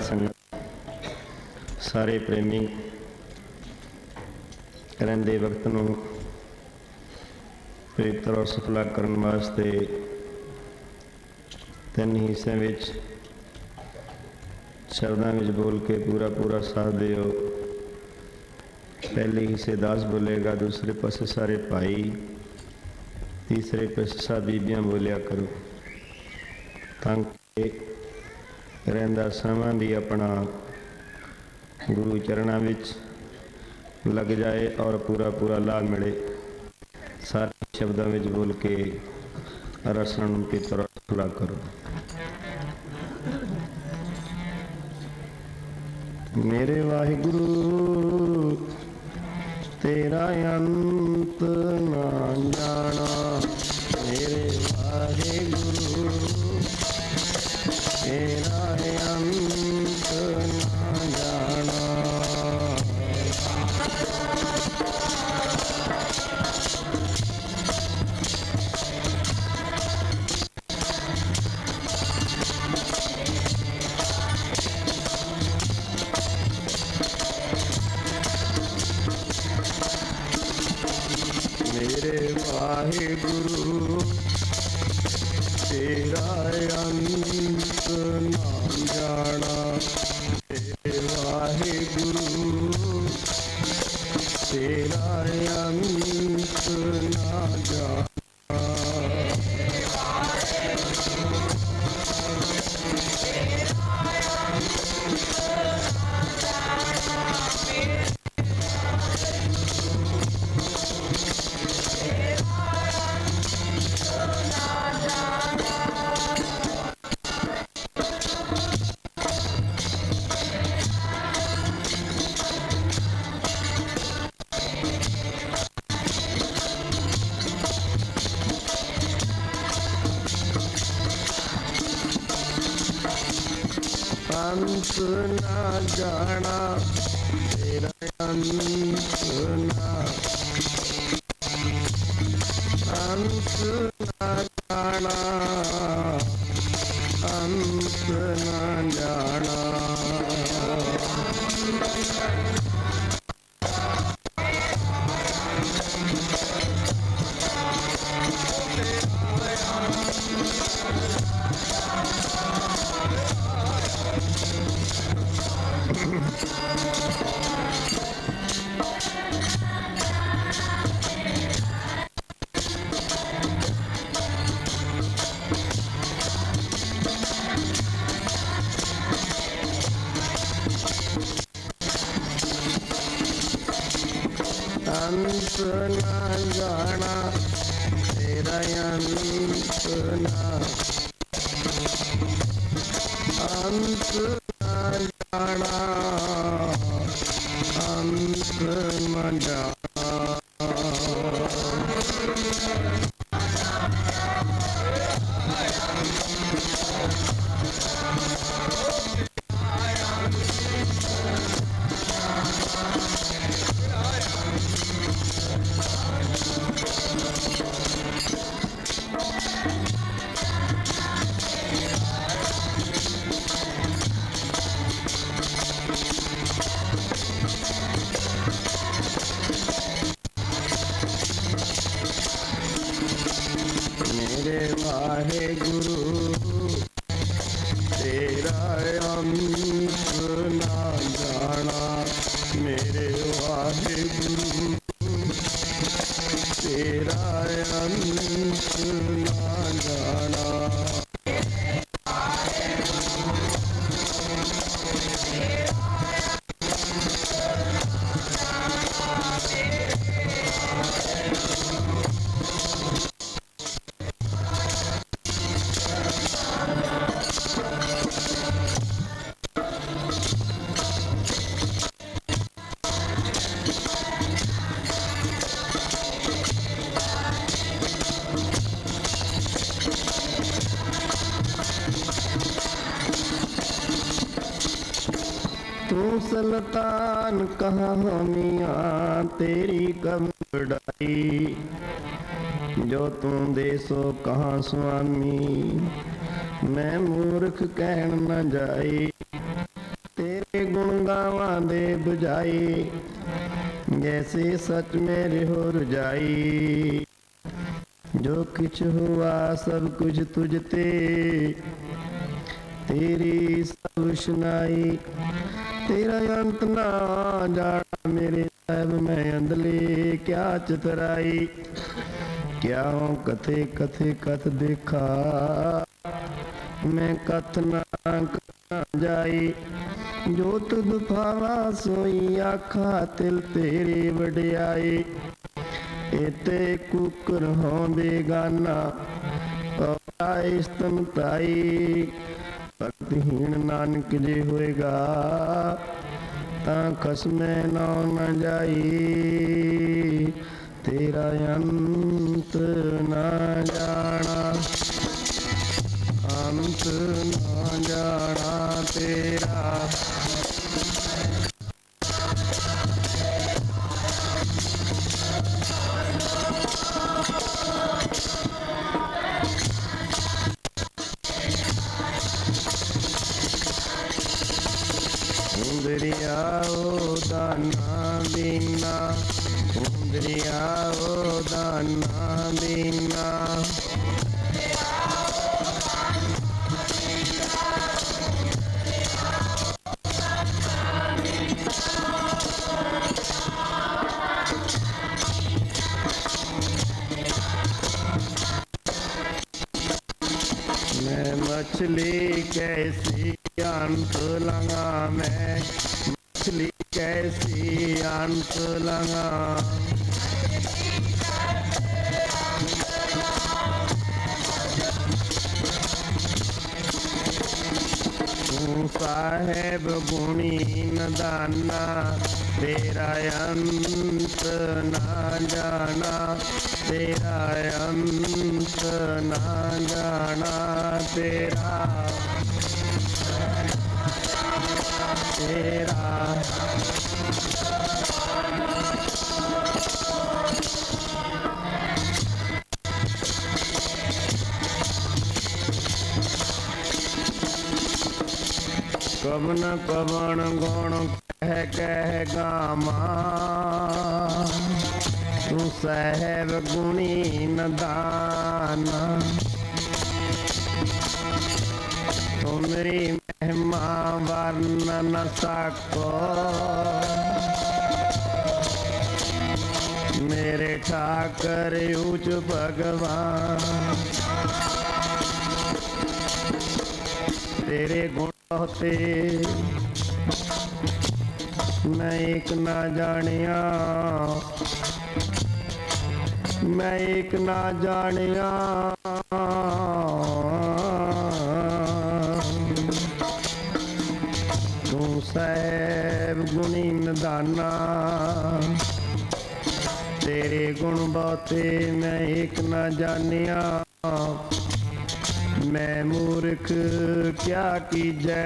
संगत सारे प्रेमी रहंदे वक्त नूं पवित्र और सफला करन वास्ते तीन हिस्सों में शब्दों में बोल के पूरा पूरा साथ दिओ। पहले हिस्से दास बोलेगा, दूसरे पासे सारे भाई, तीसरे पासे सब बीबियां बोलिया करो ताकि रहिंदा समा भी अपना गुरु चरणों में लग जाए और पूरा पूरा लाभ मिले। सारे शब्दों में बोल के रसण की तरह खुला करो। मेरे वाहिगुरु तेरा अंत ना जाना, मेरे वाहिगुरु तेरा अंत ना जाना। मेरे वाहिगुरु तेरा अंत ना जाना, मेरे वाहिगुरु तेरा अंत ना जाना। अंत ना जाना, तेरा अंत ना, अंत ना जाना, अंत ना जाना। अंत ना जाना, तेरा अंत ना, अंत ना जाना, अंत ना जाना। मेरे वाहिगुरु तेरा अंत ना जाना, मेरे वाहिगुरु तेरा अंत ना जाना। तू सुल्तान कहाँ मियाँ तेरी कब बढ़ाई, जो तू दे सो कहाँ स्वामी, मैं मूर्ख कहन न जाई। तेरे गुण गावा दे बुझाई, जैसे सच मेरे हो रजाई। जो कुछ हुआ सब कुछ तुझते, तेरी सब सुनाई। तेरा अंत ना जाना मेरे साहब मैं अंधले क्या चतराई। क्या हूँ कथे कथे कथ देखा, मैं कथ ना जाई। जो तुद भावा सोई आखा तिल तेरे वडियाई। एते कुकर हों बेगाना, स्तन ताई। भक्तहीन नानक जे होएगा, तां खसमे नौ न जाई। तेरा अंत ना जाना, अंत ना जाना तेरा। उंदरिया ओ दाना बीना, उंदरिया ओ दाना बीना। मैं मछली कैसी अंत लगा, मैं मछली कैसी अंत लगा। तू साहेब गुणी न दाना, तेरा अंत ना जाना। तेरा अंत ना जाना तेरा। तेरा कवन कवन गुण कह गामा, तू साहेब गुणी न दाना। तुमरी महिमा वर्ण न सको, मेरे ठाकर ऊंच भगवान। तेरे गुण होते मैं एक ना जानिया, मैं एक ना जानिया। तू साहेब गुणी निदाना, तेरे गुण बहुते मैं एक ना जानिया। मैं मूर्ख क्या कीजै,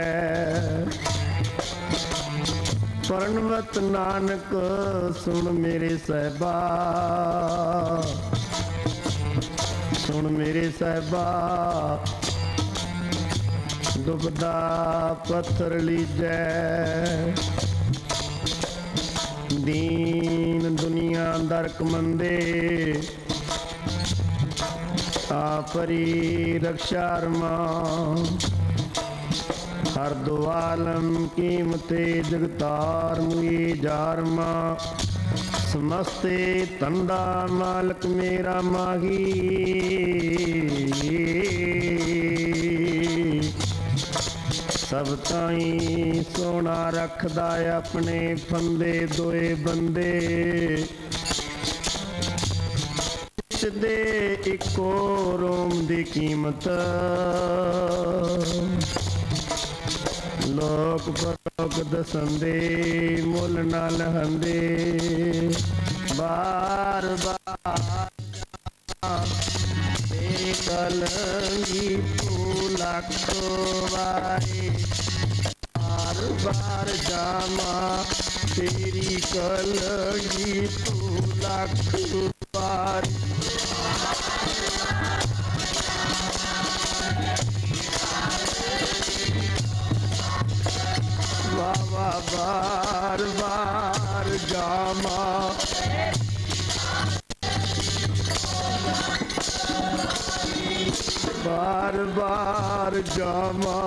प्रणवत नानक सुन मेरे सहबा। सुन मेरे सहबा, दुबदा पत्थर लीजै। दीन दुनिया दरक मंदे, आपरी रक्षा रमा। हर दो आलम कीमते जगतार मुई जारमा। समस्ते तंदा मालक मेरा माही, सब ताई सोना रखदा अपने फंदे दोए बंदे। दे इको रोम दी कीमत, लोक परोक दसंदे मुल ना लहंदे। बार बार कलंगी फूला वारे, बार बार जामा तेरी कलंगी फूला वारे। बाबा बार बार जामा, बार बार जामा,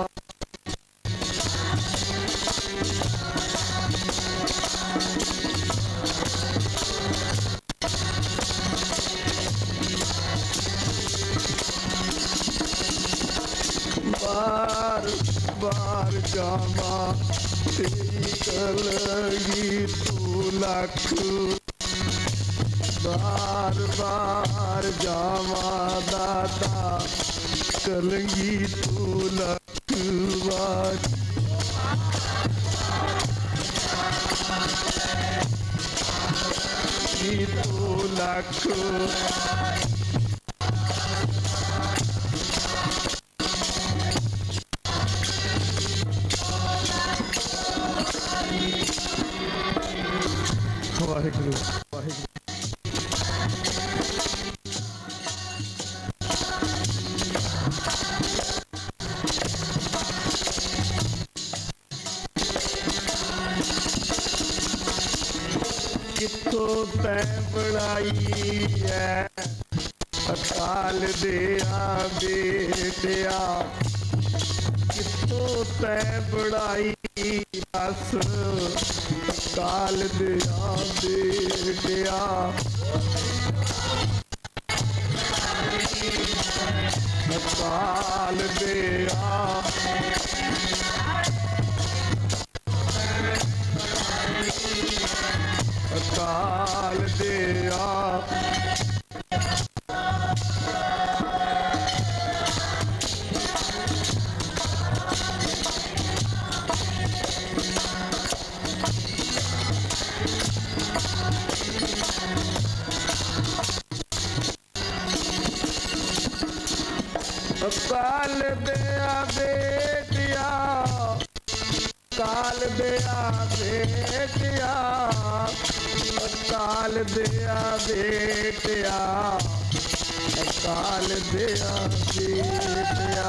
बार बार जामा, तेरी कलगी तू लख, बार बार जामा दाता कलगी तू लख बार, तू लख वाहिगुरु वाहिगुरु। किथों तैं बनाई है अकाल दिया बेटिया, किथों तैं बनाई बस अकाल दिया बेटिया, अकाल दिया अकाल दिया, अकाल दिया बेटिया, काल दिया बेटिया, अकाल दिया बेटिया, अकाल दिया बेटिया,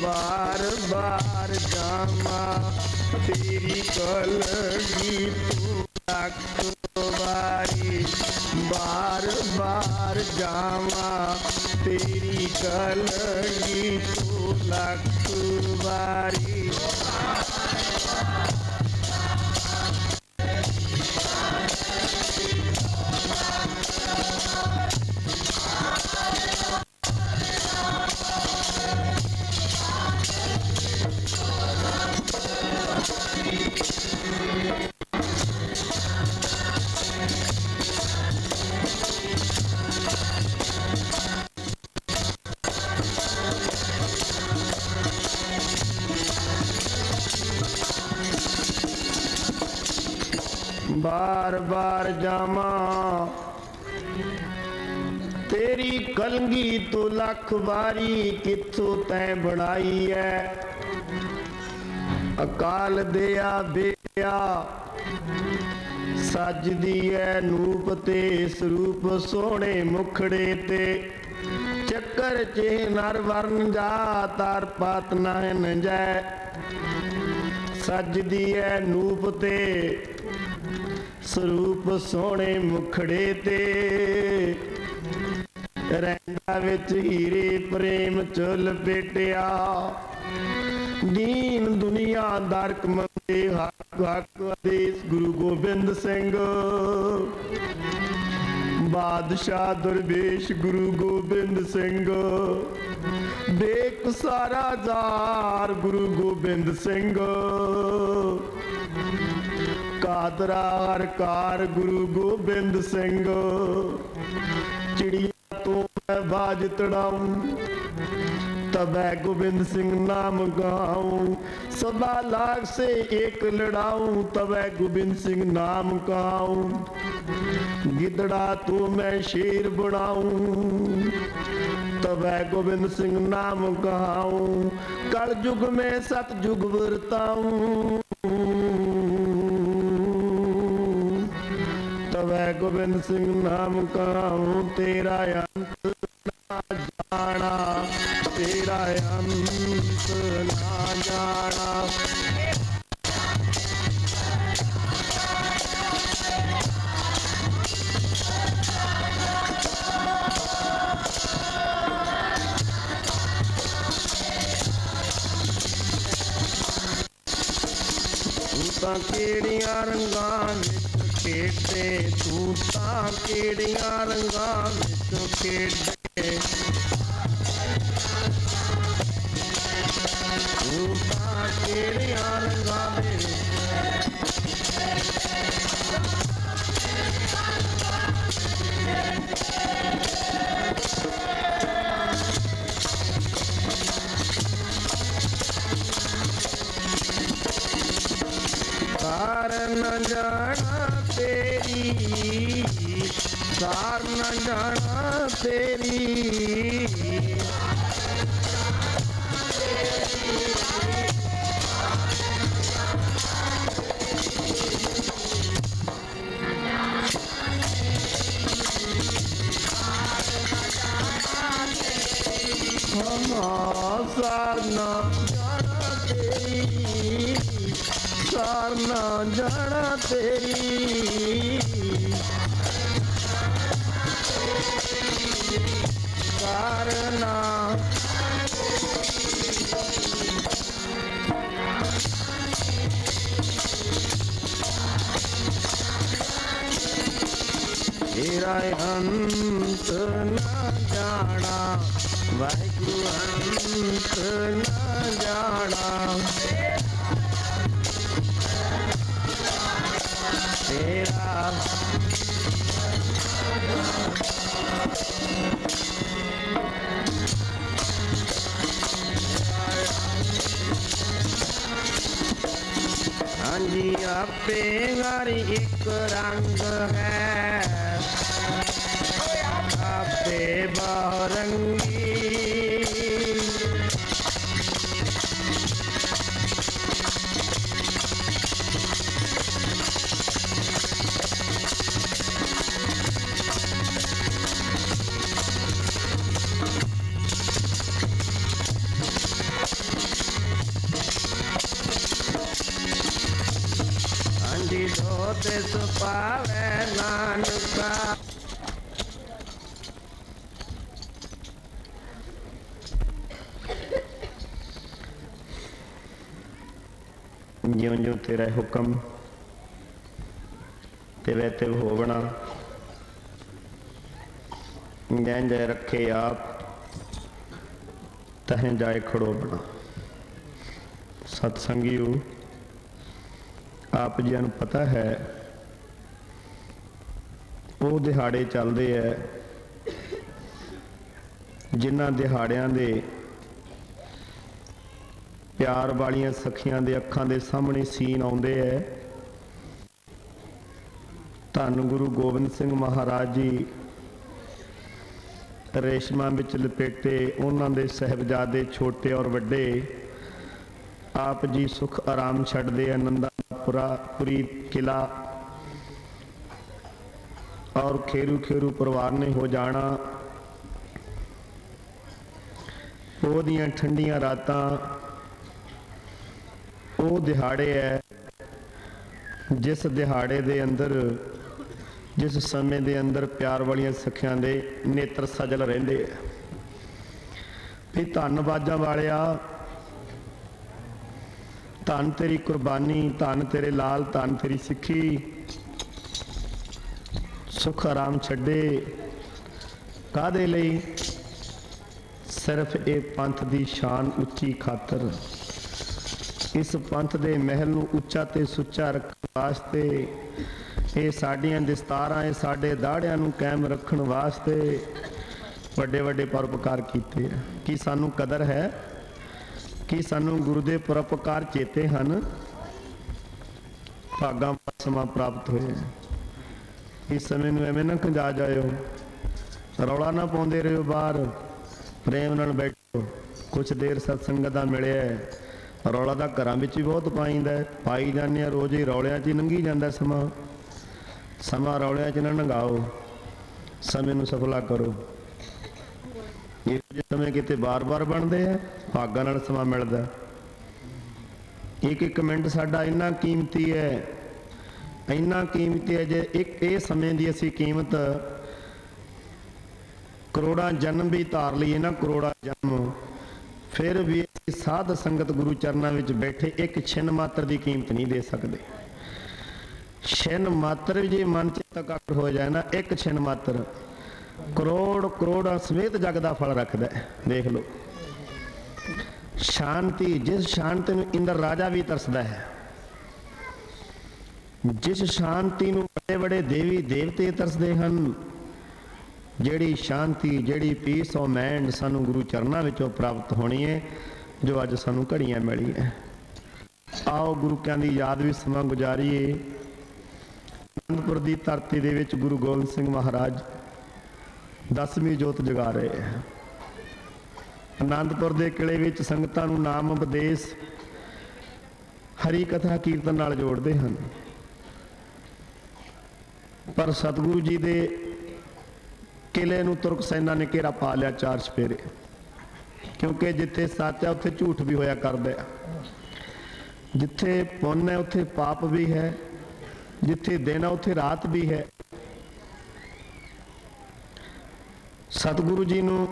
बार बार जामा तेरी कलगी तू लख बारी, बार बार जामा तेरी कलगी तू लख बारी, बार बार जामा तेरी कलगी तो लख बारी, किथों तैं बनाई है अकाल दिया बेटिया, सजदी है नूप ते स्वरूप सोहणे मुखड़े ते, चक्कर चे नर वर्ण जा तार पात नाहन जै, सजदी है नूप ते स्वरूप सोहणे मुखड़े ते, रैंदा विच हीरे प्रेम चुल पेटिया, दीन दुनिया दरक मंगे हक हक आदेश गुरु गोबिंद सिंह, बादशाह दरवेश गुरु गोबिंद सिंह, बेकसारा जार गुरु गोबिंद सिंह, कादरा हरकार गुरु गोबिंद सिंह, चिड़िया तो मैं बाज तड़ाऊं तबै गोविंद सिंह नाम गाऊं, सदा लाग से एक लड़ाऊं, तबै गोविंद सिंह नाम गाऊं। गिदड़ा तू मैं शेर बनाऊं, तबै गोविंद सिंह नाम गाऊं। कल युग में सतयुग वर्ताऊं, तबै गोविंद सिंह नाम गाऊं। तेरा अंत ना जाना, तेरा अंत ना जाना। तू तां केड़ियां रंगां विच खेडे, तू तां केड़ियां रंगां विच खेडे, तू तां केड़ियां रंगां विच सार न जाना तेरी, सार न जाना तेरी। सार न जाना तेरी, सार न जाना तेरी, सार न। तेरा अंत न जाना, वाहिगुरु अंत न जाना। तेरा हाँ जी आपे हर एक रंग है, आपे बहुरंगी। दो तिस पावै नानका। ज्यों ज्यों तेरा हुक्म तिवै तिव होवना, जै जै रखे आप तहें जाए खड़ोबना। सतसंगियो आप जी ਨੂੰ पता है ਉਹ ਦਿਹਾੜੇ ਚੱਲਦੇ ਐ ਜਿਨ੍ਹਾਂ ਦਿਹਾੜਿਆਂ ਦੇ ਪਿਆਰ ਵਾਲੀਆਂ ਸਖੀਆਂ ਦੇ ਅੱਖਾਂ ਦੇ ਸਾਹਮਣੇ ਸੀਨ ਆਉਂਦੇ ਐ। ਧੰਨ ਗੁਰੂ ਗੋਬਿੰਦ ਸਿੰਘ ਮਹਾਰਾਜ ਜੀ ਰੇਸ਼ਮਾਂ ਵਿੱਚ ਲਪੇਟੇ ਉਹਨਾਂ ਦੇ ਸਹਿਬਜ਼ਾਦੇ ਛੋਟੇ ਔਰ ਵੱਡੇ आप जी सुख आराम छड़दे आनंदापुरी किला और खेरू खेरू परिवार ने हो जाना। ओदियां ठंडियां रातां वो दिहाड़े है जिस दिहाड़े दे अंदर जिस समय दे अंदर प्यार वालियां सखियां दे नेत्र सजल रहिंदे भी धन बाजा वालिया धन तेरी कुर्बानी, धन तेरे लाल, धन तेरी सिक्खी, सुख आराम छड्डे कादे लई? सिर्फ ये पंथ दी शान उच्ची खातर, इस पंथ दे महल नूं उच्चा ते सुच्चा रखण वास्ते, ये साडियां दस्तारां, ये साडे दाड़ियां नूं कायम रखण वास्ते, ਵੱਡੇ ਵੱਡੇ ਪਰਉਪਕਾਰ ਕੀਤੇ ਆ। ਕੀ ਸਾਨੂੰ ਕਦਰ ਹੈ? ਕੀ ਸਾਨੂੰ ਗੁਰੂ ਦੇ ਪਰਉਪਕਾਰ ਚੇਤੇ ਹਨ? ਭਾਗਾਂ ਦਾ ਸਮਾਂ ਪ੍ਰਾਪਤ ਹੋਇਆ। ਇਸ ਸਮੇਂ ਨੂੰ ਐਵੇਂ ਨਾ ਖੰਜਾ ਜਾਇਓ, ਰੌਲਾ ਨਾ ਪਾਉਂਦੇ ਰਹੋ, ਬਾਹਰ ਪ੍ਰੇਮ ਨਾਲ ਬੈਠੋ। ਕੁਛ ਦੇਰ ਸਤਸੰਗਤ ਦਾ ਮਿਲਿਆ, ਰੌਲਾ ਤਾਂ ਘਰਾਂ ਵਿੱਚ ਵੀ ਬਹੁਤ ਪਾਈ ਜਾਂਦੇ ਆ, ਰੋਜ਼ ਹੀ ਰੌਲਿਆਂ 'ਚ ਹੀ ਲੰਘੀ ਜਾਂਦਾ ਸਮਾਂ ਰੌਲਿਆਂ 'ਚ ਨਾ ਲੰਘਾਓ, ਸਮੇਂ ਨੂੰ ਸਫਲਾ ਕਰੋ। ਇਹੋ ਜਿਹੇ ਸਮੇਂ ਕਿਤੇ ਬਾਰ-ਬਾਰ ਬਣਦੇ ਆ, ਭਾਗਾਂ ਨਾਲ ਸਮਾਂ ਮਿਲਦਾ। ਇੱਕ ਇੱਕ ਮਿੰਟ ਸਾਡਾ ਇੰਨਾ ਕੀਮਤੀ ਹੈ, ਇੰਨਾ ਕੀਮਤੀ ਹੈ। ਜੇ ਇੱਕ ਇਹ ਸਮੇਂ ਦੀ ਅਸੀਂ ਕੀਮਤ ਕਰੋੜਾਂ ਜਨਮ ਵੀ ਧਾਰ ਲਈਏ ਨਾ, ਕਰੋੜਾਂ ਜਨਮ, ਫਿਰ ਵੀ ਅਸੀਂ ਸਾਧ ਸੰਗਤ ਗੁਰੂ ਚਰਨਾਂ ਵਿੱਚ ਬੈਠੇ ਇੱਕ ਛਿਨ ਮਾਤਰ ਦੀ ਕੀਮਤ ਨਹੀਂ ਦੇ ਸਕਦੇ। ਛਿਨ ਮਾਤਰ ਜੇ ਮਨ ਚ ਇਕਾਗਰ ਹੋ ਜਾਏ ਨਾ, ਇੱਕ ਛਿਨ ਮਾਤਰ ਕਰੋੜਾਂ ਸਮੇਤ ਜਗ ਦਾ ਫਲ ਰੱਖਦਾ ਹੈ। ਦੇਖ ਲਓ ਸ਼ਾਂਤੀ, ਜਿਸ ਸ਼ਾਂਤੀ ਨੂੰ ਇੰਦਰ ਰਾਜਾ ਵੀ ਤਰਸਦਾ ਹੈ, ਜਿਸ ਸ਼ਾਂਤੀ ਨੂੰ ਬੜੇ ਬੜੇ ਦੇਵੀ ਦੇਵਤੇ ਤਰਸਦੇ ਹਨ, ਜਿਹੜੀ ਸ਼ਾਂਤੀ, ਜਿਹੜੀ ਪੀਸ ਆਫ ਮਾਈਂਡ ਸਾਨੂੰ ਗੁਰੂ ਚਰਨਾਂ ਵਿੱਚੋਂ ਪ੍ਰਾਪਤ ਹੋਣੀ ਹੈ, ਜੋ ਅੱਜ ਸਾਨੂੰ ਘੜੀਆਂ ਮਿਲੀ ਹੈ। ਆਓ ਗੁਰੂ ਕਿਆਂ ਦੀ ਯਾਦ ਵੀ ਸਮਾਂ ਗੁਜ਼ਾਰੀਏ। ਅਨੰਦਪੁਰ ਦੀ ਧਰਤੀ ਦੇ ਵਿੱਚ ਗੁਰੂ ਗੋਬਿੰਦ ਸਿੰਘ ਮਹਾਰਾਜ 10ਵੀਂ ਜੋਤ ਜਗਾ ਰਹੇ ਹੈ। ਅਨੰਦਪੁਰ ਦੇ ਕਿਲੇ ਵਿੱਚ ਸੰਗਤਾਂ ਨੂੰ ਨਾਮ ਉਪਦੇਸ਼, ਹਰੀ ਕਥਾ ਕੀਰਤਨ ਨਾਲ ਜੋੜਦੇ ਹਨ। ਪਰ ਸਤਿਗੁਰੂ ਜੀ ਦੇ ਕਿਲੇ ਨੂੰ ਤੁਰਕ ਸੈਨਾ ਨੇ ਘੇਰਾ ਪਾ ਲਿਆ 4 ਚੁਫੇਰੇ, ਕਿਉਂਕਿ ਜਿੱਥੇ ਸੱਚ ਹੈ ਉੱਥੇ ਝੂਠ ਵੀ ਹੋਇਆ ਕਰਦਾ ਹੈ, ਜਿੱਥੇ ਪੁੰਨ ਹੈ ਉੱਥੇ ਪਾਪ ਵੀ ਹੈ, ਜਿੱਥੇ ਦਿਨ ਹੈ ਉੱਥੇ ਰਾਤ ਵੀ ਹੈ। ਸਤਿਗੁਰੂ ਜੀ ਨੂੰ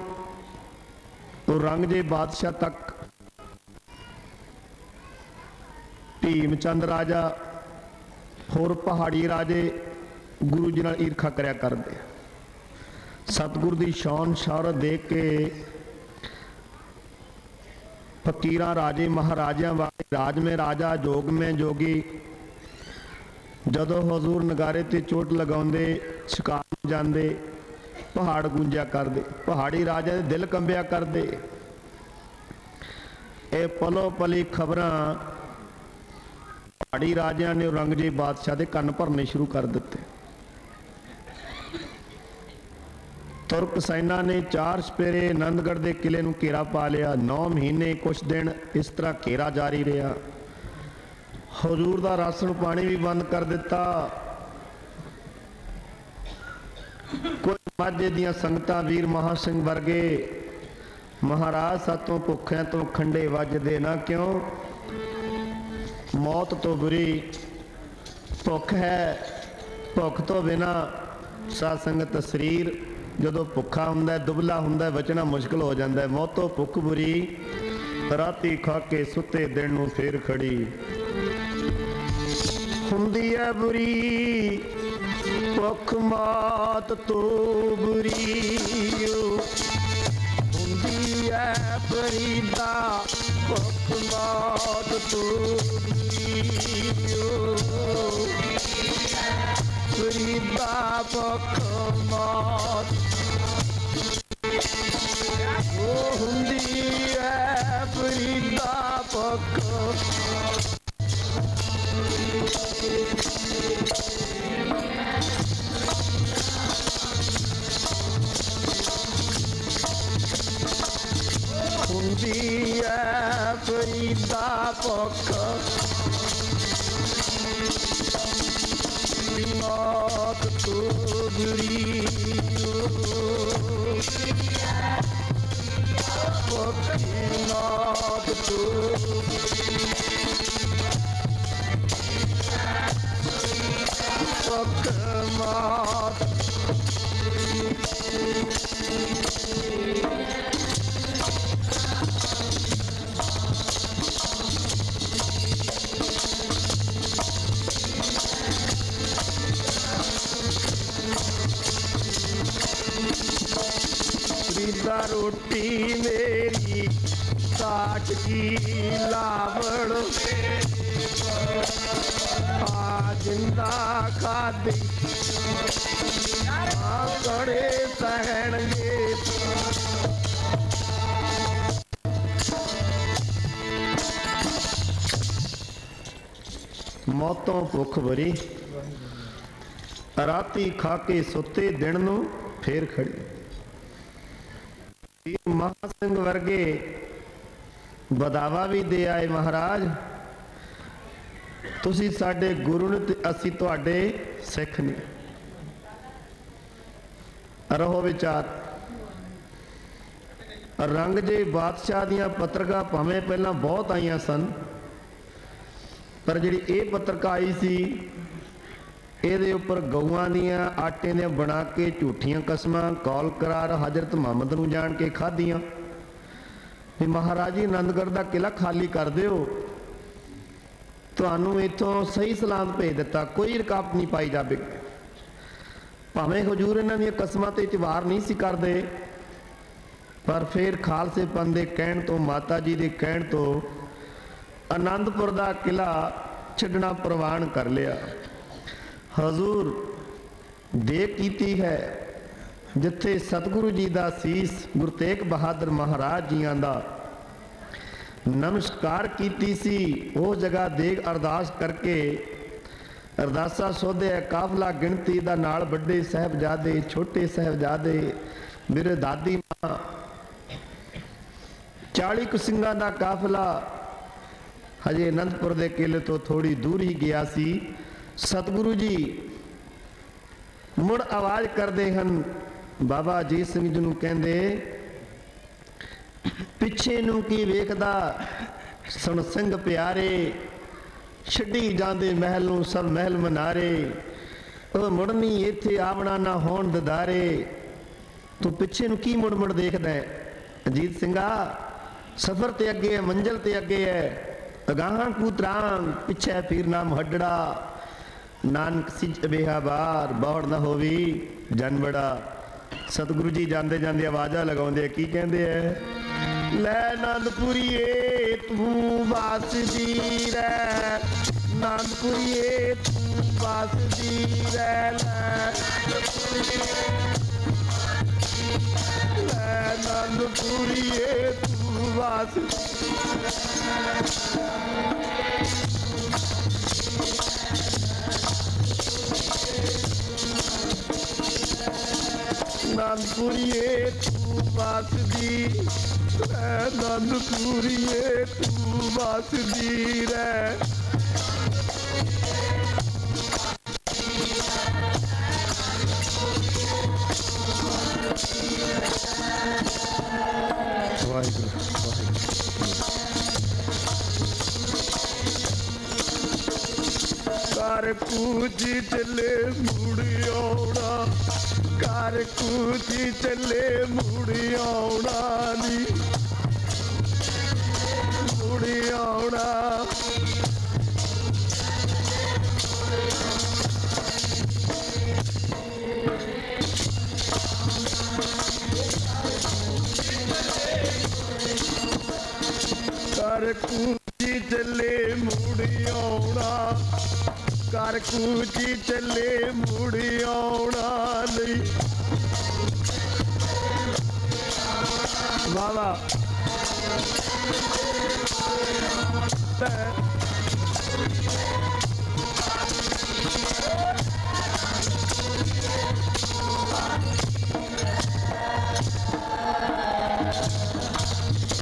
ਔਰੰਗਜ਼ੇਬ ਬਾਦਸ਼ਾਹ ਤੱਕ, ਭੀਮ ਚੰਦ ਰਾਜਾ, ਹੋਰ ਪਹਾੜੀ ਰਾਜੇ ਗੁਰੂ ਜੀ ਨਾਲ ਈਰਖਾ ਕਰਿਆ ਕਰਦੇ। ਸਤਿਗੁਰੂ ਦੀ ਸ਼ਾਨ ਸ਼ੌਹਰਤ ਦੇਖ ਕੇ ਫਕੀਰਾਂ, ਰਾਜੇ ਮਹਾਰਾਜਿਆਂ ਵਾਲੇ, ਰਾਜ ਮੇਂ ਰਾਜਾ ਜੋਗ ਮੇਂ ਜੋਗੀ, ਜਦੋਂ ਹਜ਼ੂਰ ਨਗਾਰੇ ਤੇ ਚੋਟ ਲਗਾਉਂਦੇ, ਸ਼ਿਕਾਰ ਜਾਂਦੇ, ਪਹਾੜ ਗੂੰਜਿਆ ਕਰਦੇ, ਪਹਾੜੀ ਰਾਜਿਆਂ ਦੇ ਦਿਲ ਕੰਬਿਆ ਕਰਦੇ। ਇਹ ਪਲੋ ਪਲੀ ਖਬਰਾਂ ਪਹਾੜੀ ਰਾਜਿਆਂ ਨੇ ਔਰੰਗਜ਼ੇਬ ਬਾਦਸ਼ਾਹ ਦੇ ਕੰਨ ਭਰਨੇ ਸ਼ੁਰੂ ਕਰ ਦਿੱਤੇ। ਤੁਰਕ ਸੈਨਾ ਨੇ 4 ਚੁਫੇਰੇ ਆਨੰਦਗੜ੍ਹ ਦੇ ਕਿਲੇ ਨੂੰ ਘੇਰਾ ਪਾ ਲਿਆ। 9 ਮਹੀਨੇ ਕੁਛ ਦਿਨ ਇਸ ਤਰ੍ਹਾਂ ਘੇਰਾ ਜਾਰੀ ਰਿਹਾ। ਹਜ਼ੂਰ ਦਾ ਰਾਸ਼ਨ ਪਾਣੀ ਵੀ ਬੰਦ ਕਰ ਦਿੱਤਾ। ਕੋਈ ਮਾਝੇ ਦੀਆਂ ਸੰਗਤਾਂ, ਵੀਰ ਮਹਾ ਸਿੰਘ ਵਰਗੇ, ਮਹਾਰਾਜ ਸਾਤੋਂ ਭੁੱਖਿਆਂ ਤੋਂ ਖੰਡੇ ਵੱਜਦੇ ਨਾ ਕਿਉਂ, ਮੌਤ ਤੋਂ ਬੁਰੀ ਭੁੱਖ ਹੈ। ਭੁੱਖ ਤੋਂ ਬਿਨਾਂ ਸਾਧ ਸੰਗਤ ਸਰੀਰ ਜਦੋਂ ਭੁੱਖਾ ਹੁੰਦਾ, ਦੁਬਲਾ ਹੁੰਦਾ, ਬਚਣਾ ਮੁਸ਼ਕਿਲ ਹੋ ਜਾਂਦਾ। ਮੌਤੋਂ ਭੁੱਖ ਬੁਰੀ, ਰਾਤੀ ਖਾ ਕੇ ਸੁੱਤੇ ਦਿਨ ਨੂੰ ਫੇਰ ਖੜੀ ਹੁੰਦੀ ਹੈ ਬੁਰੀ ਭੁੱਖ ਮਾਤ ਤੋਂ ਬੁਰੀ, ਹੁੰਦੀ ਹੈ ਫਰੀਦਾ ਭੁੱਖ ਮਾਤ ਤੋਂ ਬੁਰੀ, ਫਰੀਦਾ ਭੁੱਖ ਮਾਤ ਉਹ ਹੁੰਦੀ ਹੈ ਫਰੀਦਾ ਭੁੱਖ। ਹੁੰਦੀ ਹੈ ਫਰੀਦਾ ਭੁੱਖ ਮਾਤ ਤੋਂ ਬੁਰੀ, ਭੁੱਖ ਮਾਤ ਤੋਂ ਭੁੱਖ ਮਾਤ। ਫਰੀਦਾ ਰੋਟੀ ਮੇਰੀ ਕਾਟ ਕੀ ਲਾਵੜ, ਆ ਜਿੰਦਾ ਖਾਦੀ ਆ ਕੜੇ ਸਹਿਣਗੇ मौतों भुख भरी, राती खा के सुते दिन नूं फेर खड़ी। वीर महा सिंह वर्गे बधावा भी दे आए, महाराज तुसी साडे गुरु ने ते असी तुहाडे सिख ने। रहो विचार। रंगजेब बादशाह दियां पत्रिका भावें पहला बहुत आईयां सन, पर जिहड़ी ये पत्रिका आई सी ਇਹਦੇ ਉੱਪਰ ਗਊਆਂ ਦੀਆਂ ਆਟੇ ਦੀਆਂ ਬਣਾ ਕੇ ਝੂਠੀਆਂ ਕਸਮਾਂ ਕੌਲ ਕਰਾਰ ਹਜ਼ਰਤ ਮੁਹੰਮਦ ਨੂੰ ਜਾਣ ਕੇ ਖਾਧੀਆਂ ਵੀ ਮਹਾਰਾਜ ਜੀ ਆਨੰਦਗੜ੍ਹ ਦਾ ਕਿਲਾ ਖਾਲੀ ਕਰ ਦਿਓ, ਤੁਹਾਨੂੰ ਇੱਥੋਂ ਸਹੀ ਸਲਾਮਤ ਭੇਜ ਦਿੱਤਾ, ਕੋਈ ਰੁਕਾਵਟ ਨਹੀਂ ਪਾਈ ਜਾਵੇ। ਭਾਵੇਂ ਹਜ਼ੂਰ ਇਹਨਾਂ ਦੀਆਂ ਕਸਮਾਂ ਤੇ ਇਤਬਾਰ ਨਹੀਂ ਸੀ ਕਰਦੇ, ਪਰ ਫਿਰ ਖਾਲਸੇ ਪੰਥ ਦੇ ਕਹਿਣ ਤੋਂ, ਮਾਤਾ ਜੀ ਦੇ ਕਹਿਣ ਤੋਂ ਆਨੰਦਪੁਰ ਦਾ ਕਿਲਾ ਛੱਡਣਾ ਪ੍ਰਵਾਨ ਕਰ ਲਿਆ। हजूर दे कीती है जिथे सतगुरु जी का सीस गुरु तेग बहादुर महाराज जियां दा नमस्कार कीती सी, वो जगह देग अरदास करके अरदासा सोधे काफला गिणती दा नाल बड़े साहबजादे, छोटे साहबजादे, मेरे दादी मां 40 कुछ सिंघां दा काफला हजे आनंदपुर दे किले तो थोड़ी दूर ही गया सी। सतगुरु जी मुड़ आवाज करते हैं, बाबा अजीत सिंह जी नूं कहंदे पिछे नूं की वेखदा सुन सिंह प्यारे, छड्डी जांदे महल नूं सब महल मनारे, ओ मुड़नी इत्थे आवना ना होण ददारे। तू पिछे नूं की मुड़ मुड़ देखदा है? अजीत सिंघा सफर ते अगे है, मंजिल ते अगे है, अगाहां कूतरां पिछे फिरना मुहड्डड़ा, नानक सिज बेहाबार बौड़ ना होवी जनबड़ा। सतगुरु जी जाते जाते आवाजा लगाते की कहते हैं, लै आनंदपुरीए तू वास दी रै, आनंदपुरीए तू वास दी रै, लै आनंदपुरीए तू वास आनंदपुरीए तू वास दी रै, आनंदपुरीए तू वास दी रै। कर कूच चले मुड़ आउणा, कर कूच चले मुड़ आउणा नी, मुड़ आउणा। कर कूच चले मुड़ आउणा, कर कूच चले मुड़ आउणा नहीं। वाह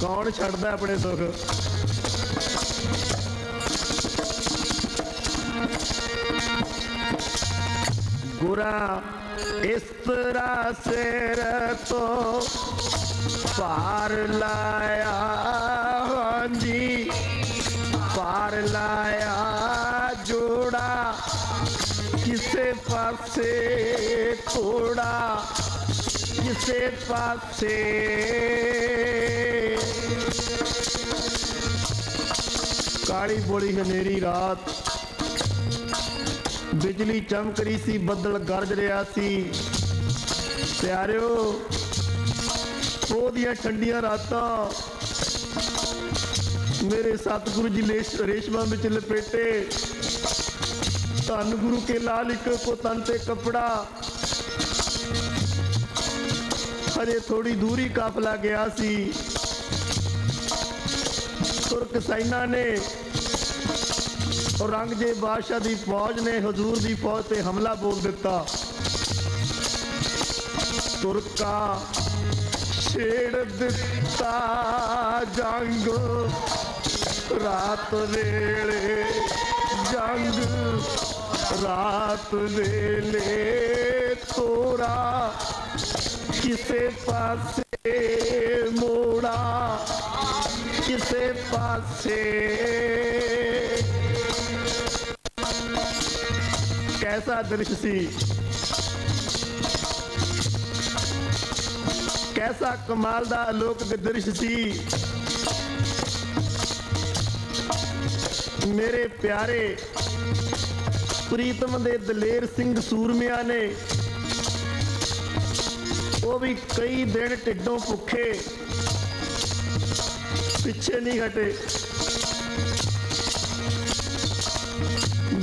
कौन छड़दा अपने दुख? गुरा इस तरह सिर तो पार लाया, हाँ जी पार लाया, जोड़ा किसे पासे थोड़ा, किसे पासे काली बोली हनेरी रात, बिजली चमक रही सी, बदल गरज रहा सी। प्यारिओ ओदियां ठंडियां रातां मेरे सतगुरु जी रेशमा में लपेटे, धन गुरु के लाल एक को तन ते कपड़ा। हजे थोड़ी दूरी काफला गया सी, तुर्क सैना ने औरंगजेब बादशाह की फौज ने हजूर की फौज से हमला बोल दिता। तुरका छेड़ दिता जंग रात वेले, जंग रात वेले तोरा किसे पासे मोड़ा, किसे पासे। कैसा दृश्य सी, कैसा कमाल दा अलौकिक दृश्य सी। मेरे प्यारे प्रीतम दे दलेर सिंह सूरमिया ने वो भी कई दिन ढिडों भुखे पिछे नहीं हटे,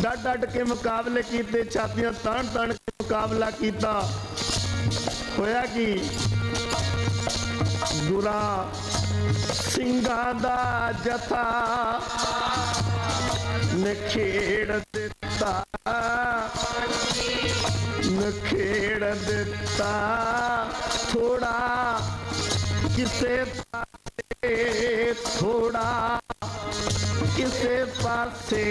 डट डट के मुकाबले किए, छातियां तान तान के मुकाबला किया। होया कि गुरा सिंघां दा जथा नखेड़ दिता, नखेड़ दिता थोड़ा किसे पासे, थोड़ा किसे पासे।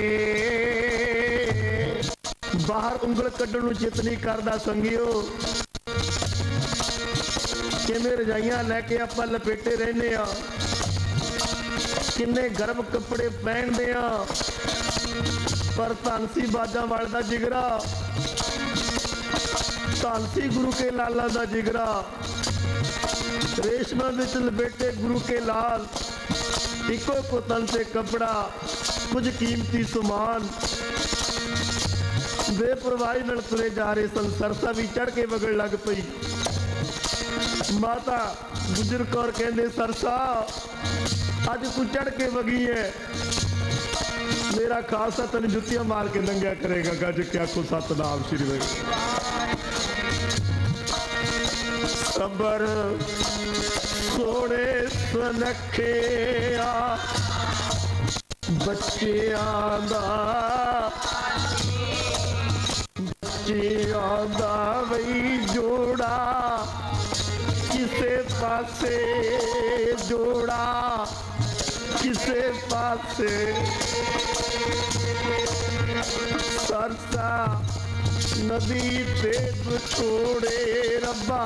बाहर उंगल कड्ढण नूं चित नहीं करदा संगियो, किवें रजाइयां लैके आपां लपेटे रहने आ, किन्ने गर्म कपड़े पहनते आ, पर धनसी बाजा वाले दा जिगरा, धनसी गुरु के लाला दा जिगरा, रेशमा विच लपेटे गुरु के लाल, इको को तन से कपड़ा, कुछ कीमती समान, बेपरवाही नाल तुरे जा रहे सन। सरसा भी चढ़ के वगड़ लग पई। माता गुजर कौर कहंदे सरसा अज तू चढ़ के वगी है, मेरा खासा तेन जुतियां मार के नंगा करेगा। गज क्या को सतनाम श्री वाहिगुरू। सबर सोने सुनखे आ बच्चियां दा, बच्चियां दा वही जोड़ा किसे पासे, जोड़ा किसे पासे। सरसा नदी ते छोड़े रब्बा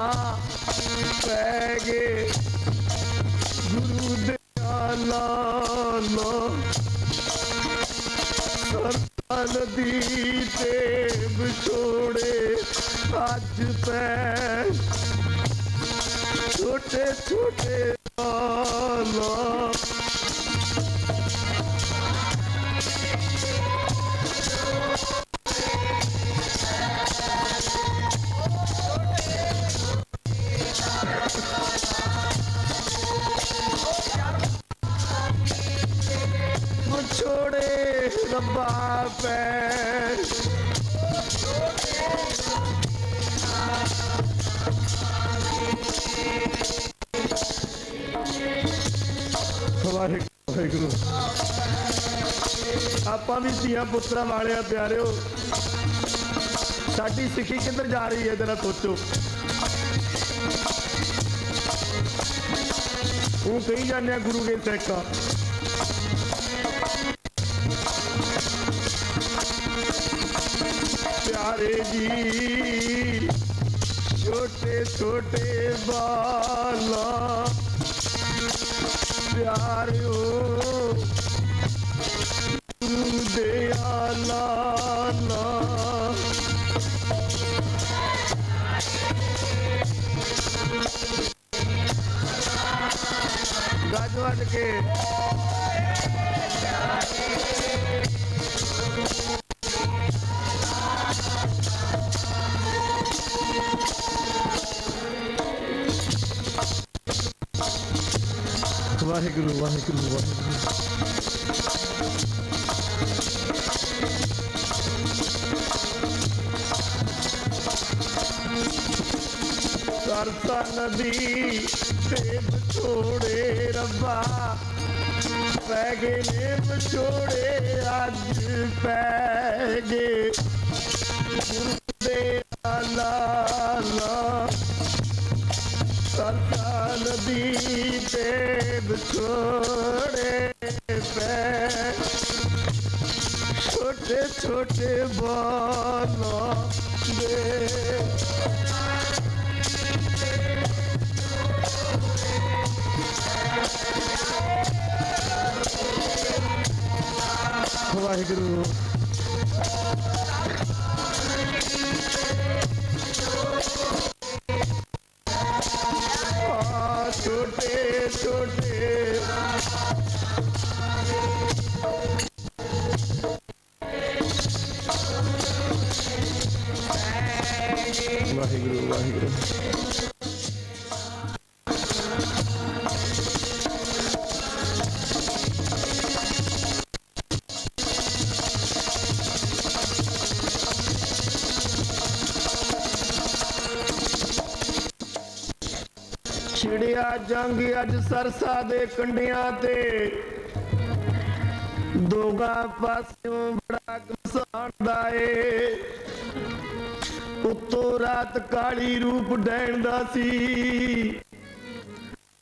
पै गे गुरु दयाला, सरसा नदी ते बिछोड़े अज पै छोटे छोटे लाला। छोड़े रब्बा पैर वाहिगुरू। आपां भी धीआं पुत्तरां वाले प्यारिओ, साडी सिक्खी किधर जा रही है जरा सोचो। वो कही जाने गुरु के सिख प्यारे जी छोटे छोटे बाला प्यारिओ गुरु दयाला ना गज वज के वाहिगुरू वाहिगुरू वाहिगुरू। सरसा नदी ते छोड़े रब्बा पै गए ने विछोड़े अज पै गए गुरु दे लाला सरसा नदी ते विछोड़े पै छोटे छोटे बालों दे वाहिगुरु छोटे छोटे वाहिगुरु वाहिगुरु छिड़िया जंग अज सरसा दे कंडियां ते दोगा पास्यों बड़ा घमसान दा उत्तों रात काली रूप डैण दा सी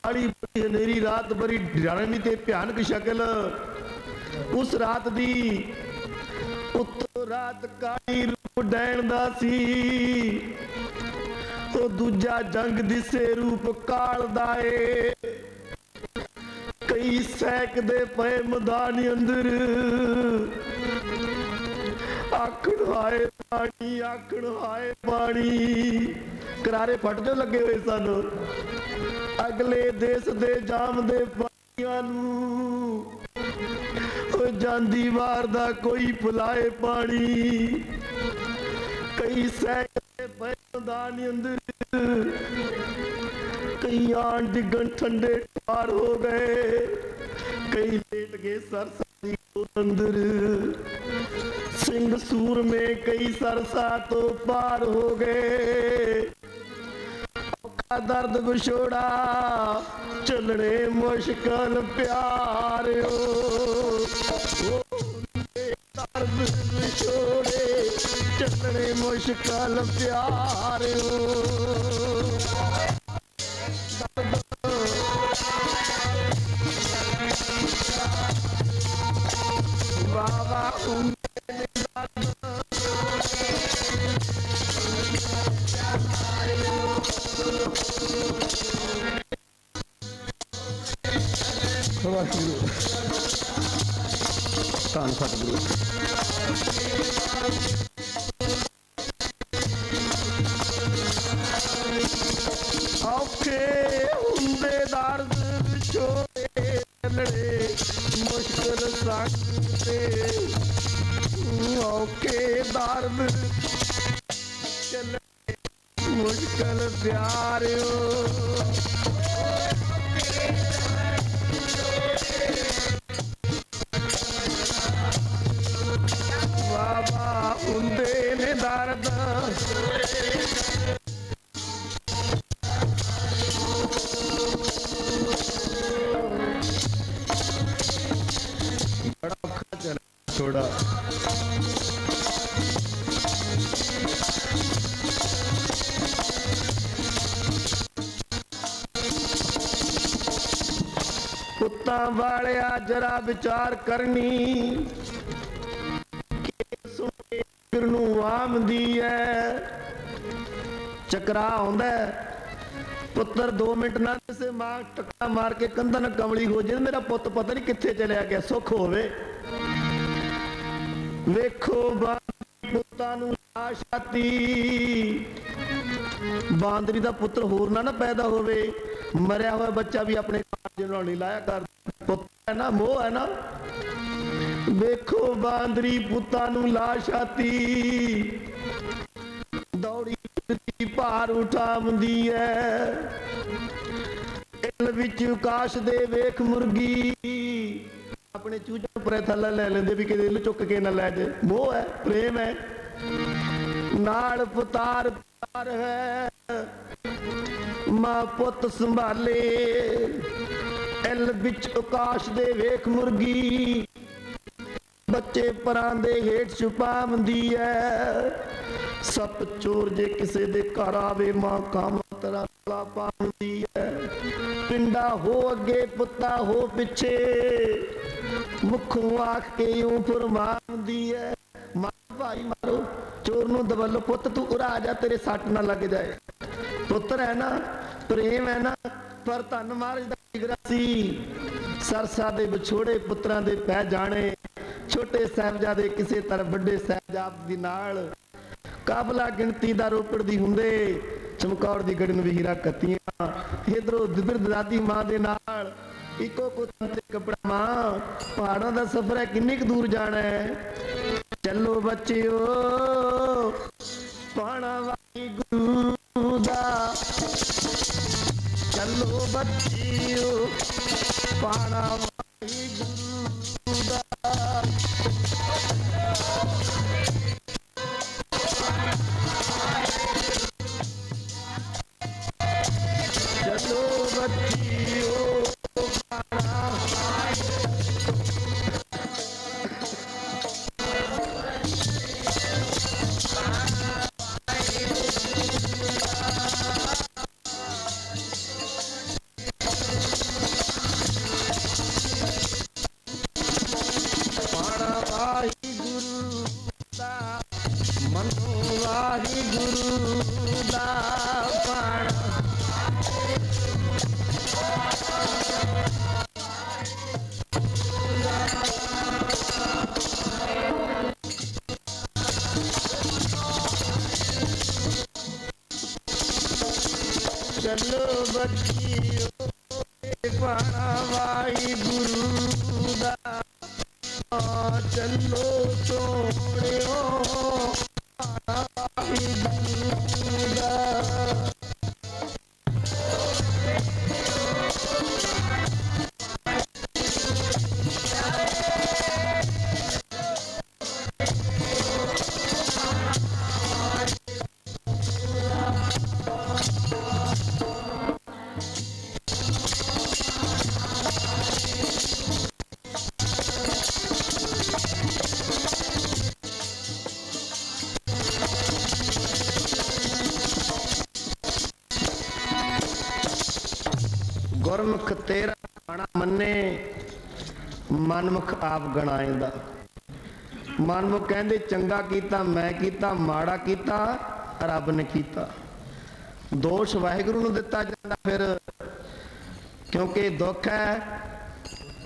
काली बड़ी हनेरी रात बड़ी डरावनी ते भयानक शक्ल उस रात दी उत्तों रात काली रूप डैण दा सी तो दूजा जंग दिसे रूप काल दाए कई सैक दे पे मैदान अंदर आखण हाय पानी करारे फट जो लगे हुए सन अगले देश दे जाम दे पानियां नू जांदी वार दा कोई पिलाए पानी कई सैक मैदान अंदर कई आन डिगन ठंडे पार हो गए कई लेट गए सरसा अंदर सिंह सूर में कई सरसा तो पार हो गए दर्द विछोड़ा चलने मुश्किल प्यारो दर्द विछोड़े चलने मुश्किल प्यारो बाबा ਧੰਨ ਸਤਿਗੁਰੂ ਔਖੇ ਹੁੰਦੇ ਦਰਦ ਵਿਛੋੜੇ ਚੱਲਣੇ ਮੁਸ਼ਕਿਲ ਸੰਗ ਤੇ ਔਖੇ ਦਰਦ ਚੱਲਣੇ ਮੁਸ਼ਕਿਲ ਪਿਆਰਿਓ बाबा उन्दे ने दर्द बड़ा औखा चला थोड़ा पुत्तां वालिया जरा विचार करनी ਨੂੰ ਆਮਦੀ ਹੈ ਚੱਕਰਾ ਆਉਂਦਾ ਪੁੱਤਰ 2 ਮਿੰਟ ਨਾ ਕਿਸੇ ਮਾਂ ਟੱਕਾ ਮਾਰ ਕੇ ਕੰਧਾਂ ਨਾਲ ਕਮਲੀ ਹੋ ਜੇ ਮੇਰਾ ਪੁੱਤ ਪਤਾ ਨਹੀਂ ਕਿੱਥੇ ਚਲਿਆ ਗਿਆ ਸੁੱਖ ਹੋਵੇ ਵੇਖੋ ਪੁੱਤਾਂ ਨੂੰ ਆਸ਼ਾਤੀ ਬਾਂਦਰੀ ਦਾ ਪੁੱਤਰ ਹੋਰ ਨਾ ਪੈਦਾ ਹੋਵੇ ਮਰਿਆ ਹੋਇਆ ਬੱਚਾ ਵੀ ਆਪਣੇ ਕਾਰਜ ਨਾਲ ਨਹੀਂ ਲਾਇਆ ਕਰ ਪੁੱਤ ਹੈ ਨਾ ਮੋਹ ਹੈ ਨਾ ਵੇਖੋ ਬਾਂਦਰੀ ਪੁੱਤਾਂ ਨੂੰ ਲਾਸ਼ਾਤੀ ਦੌੜੀ ਭਾਰ ਉਠਾਉਂਦੀ ਹੈ ਇਲ ਵਿੱਚ ਆਕਾਸ਼ ਦੇ ਵੇਖ ਮੁਰਗੀ ਆਪਣੇ ਚੂਚੇ ਪਰੇ ਥੱਲੇ ਲੈ ਲੈਂਦੇ ਵੀ ਕਿਤੇ ਚੁੱਕ ਕੇ ਨਾ ਲੈ ਜੇ ਮੋਹ ਹੈ ਪ੍ਰੇਮ ਹੈ ਨਾਲ ਪੁੱਤਾਰ ਪਿਆਰ ਹੈ ਮਾਂ ਪੁੱਤ ਸੰਭਾਲੇ ਐਲ ਵਿੱਚ ਆਕਾਸ਼ ਦੇ ਵੇਖ ਮੁਰਗੀ, ਬੱਚੇ ਪਰਾਂ ਦੇ ਹੇਠ ਛੁਪਾਉਂਦੀ ਐ। ਸੱਪ ਚੋਰ ਜੇ ਕਿਸੇ ਦੇ ਘਰ ਆਵੇ, ਮਾਂ ਕਾਮਾ ਤਰਾ ਗਲਾ ਪਾਉਂਦੀ ਐ। ਪਿੰਡਾ ਹੋ ਅੱਗੇ ਪੁੱਤਾ ਹੋ ਪਿੱਛੇ, ਮੁਖੋਂ ਆਖ ਕੇ ਇਉਂ ਫਰਮਾਉਂਦੀ ਐ। ਮਾਰ ਭਾਈ ਮਾਰੋ, ਚੋਰ ਨੂੰ ਦਵਲ, ਪੁੱਤ ਤੂੰ ਉਰਾ ਜਾ, ਤੇਰੇ ਸੱਟ ਨਾ ਲੱਗ ਜਾਏ। ਪੁੱਤਰ ਹੈ ਨਾ, ਪ੍ਰੇਮ ਹੈ ਨਾ, ਪਰ ਧੰਨ ਮਹਾਰਾਜ ਦਾ ਜਿਗਰਾ ਸੀ। ਸਰਸਾ ਦੇ ਵਿਛੋੜੇ ਪੁੱਤਰਾਂ ਦੇ ਪੈ ਜਾਣੇ, ਛੋਟੇ ਸਾਹਿਬਜ਼ਾਦੇ ਕਿਸੇ ਤਰ੍ਹਾਂ ਵੱਡੇ ਸਾਹਿਬਜ਼ਾਦ ਦੀ ਨਾਲ ਕਾਬਲਾ ਗਿਣਤੀ ਦਾ ਰੋਪੜ ਦੀ ਹੁੰਦੇ। ਚਮਕੌਰ ਦੀ ਗੜੀ ਨੂੰ ਵੀ ਹੀਰਾ ਕੱਤੀਆਂ, ਇਧਰੋਂ ਬਿਰਧ ਦਾਦੀ ਮਾਂ ਦੇ ਨਾਲ ਇੱਕੋ ਕੁੱਤੇ ਤੇ ਕੱਪੜਾ। ਮਾਂ ਪਹਾੜਾਂ ਦਾ ਸਫ਼ਰ ਹੈ, ਕਿੰਨੀ ਕੁ ਦੂਰ ਜਾਣਾ ਹੈ। ਚੱਲੋ ਬੱਚਿਓ ਪਾਣਾ ਵਾਹਿਗੁਰੂ ਦਾ, ਚੱਲੋ ਬੱਚਿਓ ਪਾਣਾ ਵਾਹਿਗੁਰੂ ਦਾ। ਚੱਲੋ ਬੱਚਿਓ ਪਾਣਾ ਚੱਲੋ ਬੱਚਿਓ ਪਾਣਾ ਵਾਹਿਗੁਰੂ ਦਾ, ਚੱਲੋ ਸੋਹਣਿਓ ਪਾਣਾ ਵਾਹਿਗੁਰੂ ਦਾ। ਗੁਰਮੁਖ ਤੇਰਾ ਬਾਣਾ ਮੰਨੇ, ਮਨਮੁਖ ਆਪ ਗਣਾਏਂਦਾ। ਮਨਮੁਖ ਕਹਿੰਦੇ ਚੰਗਾ ਕੀਤਾ ਮੈਂ ਕੀਤਾ, ਮਾੜਾ ਕੀਤਾ ਰੱਬ ਨੇ ਕੀਤਾ। ਦੋਸ਼ ਵਾਹਿਗੁਰੂ ਨੂੰ ਦਿੱਤਾ ਜਾਂਦਾ ਫਿਰ, ਕਿਉਂਕਿ ਦੁੱਖ ਹੈ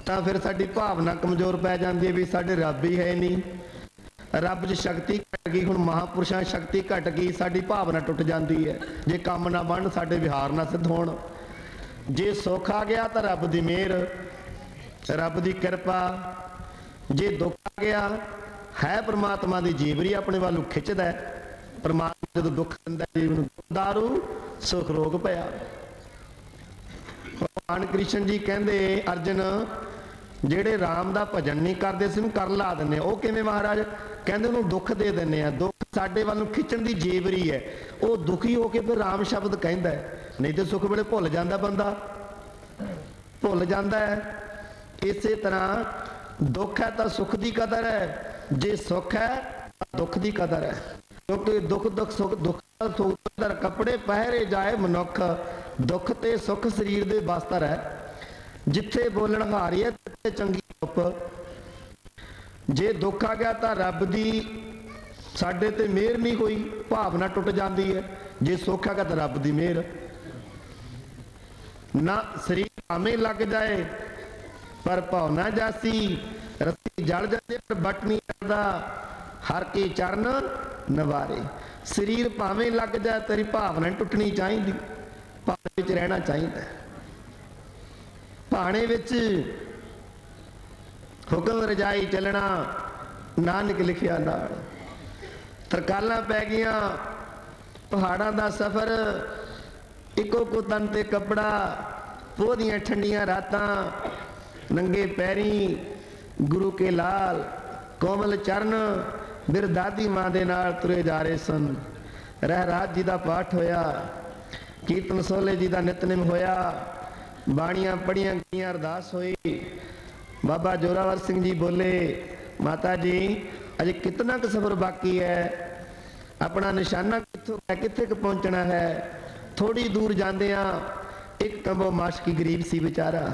ਤਾਂ ਫਿਰ ਸਾਡੀ ਭਾਵਨਾ ਕਮਜ਼ੋਰ ਪੈ ਜਾਂਦੀ ਹੈ ਵੀ ਸਾਡੇ ਰੱਬ ਹੀ ਹੈ ਨਹੀਂ, ਰੱਬ 'ਚ ਸ਼ਕਤੀ ਘਟ ਗਈ। ਹੁਣ ਮਹਾਂਪੁਰਸ਼ਾਂ ਸ਼ਕਤੀ ਘਟ ਗਈ, ਸਾਡੀ ਭਾਵਨਾ ਟੁੱਟ ਜਾਂਦੀ ਹੈ। ਜੇ ਕੰਮ ਨਾ ਬਣਨ, ਸਾਡੇ ਵਿਹਾਰ ਨਾ ਸਿੱਧ ਹੋਣ। ਜੇ ਸੁੱਖ ਆ ਗਿਆ ਤਾਂ ਰੱਬ ਦੀ ਮਿਹਰ, ਰੱਬ ਦੀ ਕਿਰਪਾ। ਜੇ ਦੁੱਖ ਆ ਗਿਆ ਹੈ ਪ੍ਰਮਾਤਮਾ ਦੀ ਜੀਵਰੀ ਆਪਣੇ ਵੱਲ ਖਿੱਚਦਾ। ਪ੍ਰਮਾਤਮਾ ਜਦੋਂ ਦੁੱਖ ਦਿੰਦਾ ਜੀਵ ਨੂੰ, ਦਾਰੂ ਸੁਖ ਰੋਗ ਪਿਆ। ਭਗਵਾਨ ਕ੍ਰਿਸ਼ਨ ਜੀ ਕਹਿੰਦੇ ਅਰਜਨ ਜਿਹੜੇ ਰਾਮ ਦਾ ਭਜਨ ਨਹੀਂ ਕਰਦੇ ਸੀ ਉਹਨੂੰ ਕਰ ਲਾ ਦਿੰਦੇ। ਉਹ ਕਿਵੇਂ ਮਹਾਰਾਜ? ਕਹਿੰਦੇ ਉਹਨੂੰ ਦੁੱਖ ਦੇ ਦਿੰਦੇ ਆ। ਦੁੱਖ ਸਾਡੇ ਵੱਲ ਨੂੰ ਖਿੱਚਣ ਦੀ ਜੇਵਰੀ ਹੈ। ਉਹ ਦੁਖੀ ਹੋ ਕੇ ਫਿਰ ਰਾਮ ਸ਼ਬਦ ਕਹਿੰਦਾ ਹੈ, ਨਹੀਂ ਤੇ ਸੁੱਖ ਵੇਲੇ ਭੁੱਲ ਜਾਂਦਾ, ਬੰਦਾ ਭੁੱਲ ਜਾਂਦਾ ਹੈ। ਇਸੇ ਤਰ੍ਹਾਂ ਦੁੱਖ ਹੈ ਤਾਂ ਸੁੱਖ ਦੀ ਕਦਰ ਹੈ, ਜੇ ਸੁੱਖ ਹੈ ਤਾਂ ਦੁੱਖ ਦੀ ਕਦਰ ਹੈ। ਕਿਉਂਕਿ ਦੁੱਖ ਦੁੱਖ ਸੁੱਖ ਦੁੱਖ ਸੁੱਖ ਕੱਪੜੇ ਪਹਿਰੇ ਜਾਏ ਮਨੁੱਖ, ਦੁੱਖ ਤੇ ਸੁੱਖ ਸਰੀਰ ਦੇ ਬਸਤਰ ਹੈ। ਜਿੱਥੇ ਬੋਲਣ ਹਾਰੀਏ ਤੇ ਚੰਗੀ ਚੁੱਪ। ਜੇ ਦੁੱਖ ਆ ਗਿਆ ਤਾਂ ਰੱਬ ਦੀ ਸਾਡੇ ਤੇ ਮਿਹਰ ਨਹੀਂ ਹੋਈ, ਭਾਵਨਾ ਟੁੱਟ ਜਾਂਦੀ ਹੈ। ਜੇ ਸੁੱਖ ਆ ਗਿਆ ਤਾਂ ਰੱਬ ਦੀ ਮਿਹਰ। ਨਾ ਸਰੀਰ ਭਾਵੇਂ ਲੱਗ ਜਾਏ ਪਰ ਭਾਵ ਨਾ ਜਾਸੀ, ਰੱਸੀ ਜਲ ਜਾਂਦੇ ਪਰ ਬੱਟ ਨਹੀਂ ਕਰਦਾ, ਹਰ ਕੇ ਚਰਨ ਨਵਾਰੇ। ਸਰੀਰ ਭਾਵੇਂ ਲੱਗ ਜਾਏ ਤੇਰੀ ਭਾਵਨਾ ਟੁੱਟਣੀ ਚਾਹੀਦੀ, ਭਾਵਨਾ ਵਿੱਚ ਰਹਿਣਾ ਚਾਹੀਦਾ। ਭਾਣੇ ਵਿੱਚ ਹੁਕਮ ਰਜਾਈ ਚੱਲਣਾ, ਨਾਨਕ ਲਿਖਿਆ ਨਾਲ। ਤਰਕਾਲਾਂ ਪੈ ਗਈਆਂ, ਪਹਾੜਾਂ ਦਾ ਸਫ਼ਰ, ਇੱਕੋ ਕੋ ਤਨ ਤੇ ਕੱਪੜਾ, ਪੋਹ ਦੀਆਂ ਠੰਡੀਆਂ ਰਾਤਾਂ, ਨੰਗੇ ਪੈਰੀ ਗੁਰੂ ਕੇ ਲਾਲ ਕੋਮਲ ਚਰਨ ਬਿਰਦਾਦੀ ਮਾਂ ਦੇ ਨਾਲ ਤੁਰੇ ਜਾ ਰਹੇ ਸਨ। ਰਹਿਰਾਜ ਜੀ ਦਾ ਪਾਠ ਹੋਇਆ, ਕੀਰਤਨ ਸੋਹਲੇ ਜੀ ਦਾ ਨਿਤਨੇਮ ਹੋਇਆ, ਬਾਣੀਆਂ ਪੜੀਆਂ ਗਈਆਂ, ਅਰਦਾਸ ਹੋਈ। ਬਾਬਾ ਜੋਰਾਵਰ ਸਿੰਘ ਜੀ ਬੋਲੇ, ਮਾਤਾ ਜੀ ਅਜੇ ਕਿਤਨਾ ਕੁ ਸਫ਼ਰ ਬਾਕੀ ਹੈ, ਆਪਣਾ ਨਿਸ਼ਾਨਾ ਕਿੱਥੋਂ ਹੈ, ਕਿੱਥੇ ਕੁ ਪਹੁੰਚਣਾ ਹੈ। ਥੋੜੀ ਦੂਰ ਜਾਂਦਿਆਂ ਇੱਕ ਕੰਬੋ ਮਾਸ਼ਕੀ ਗਰੀਬ ਸੀ ਵਿਚਾਰਾ,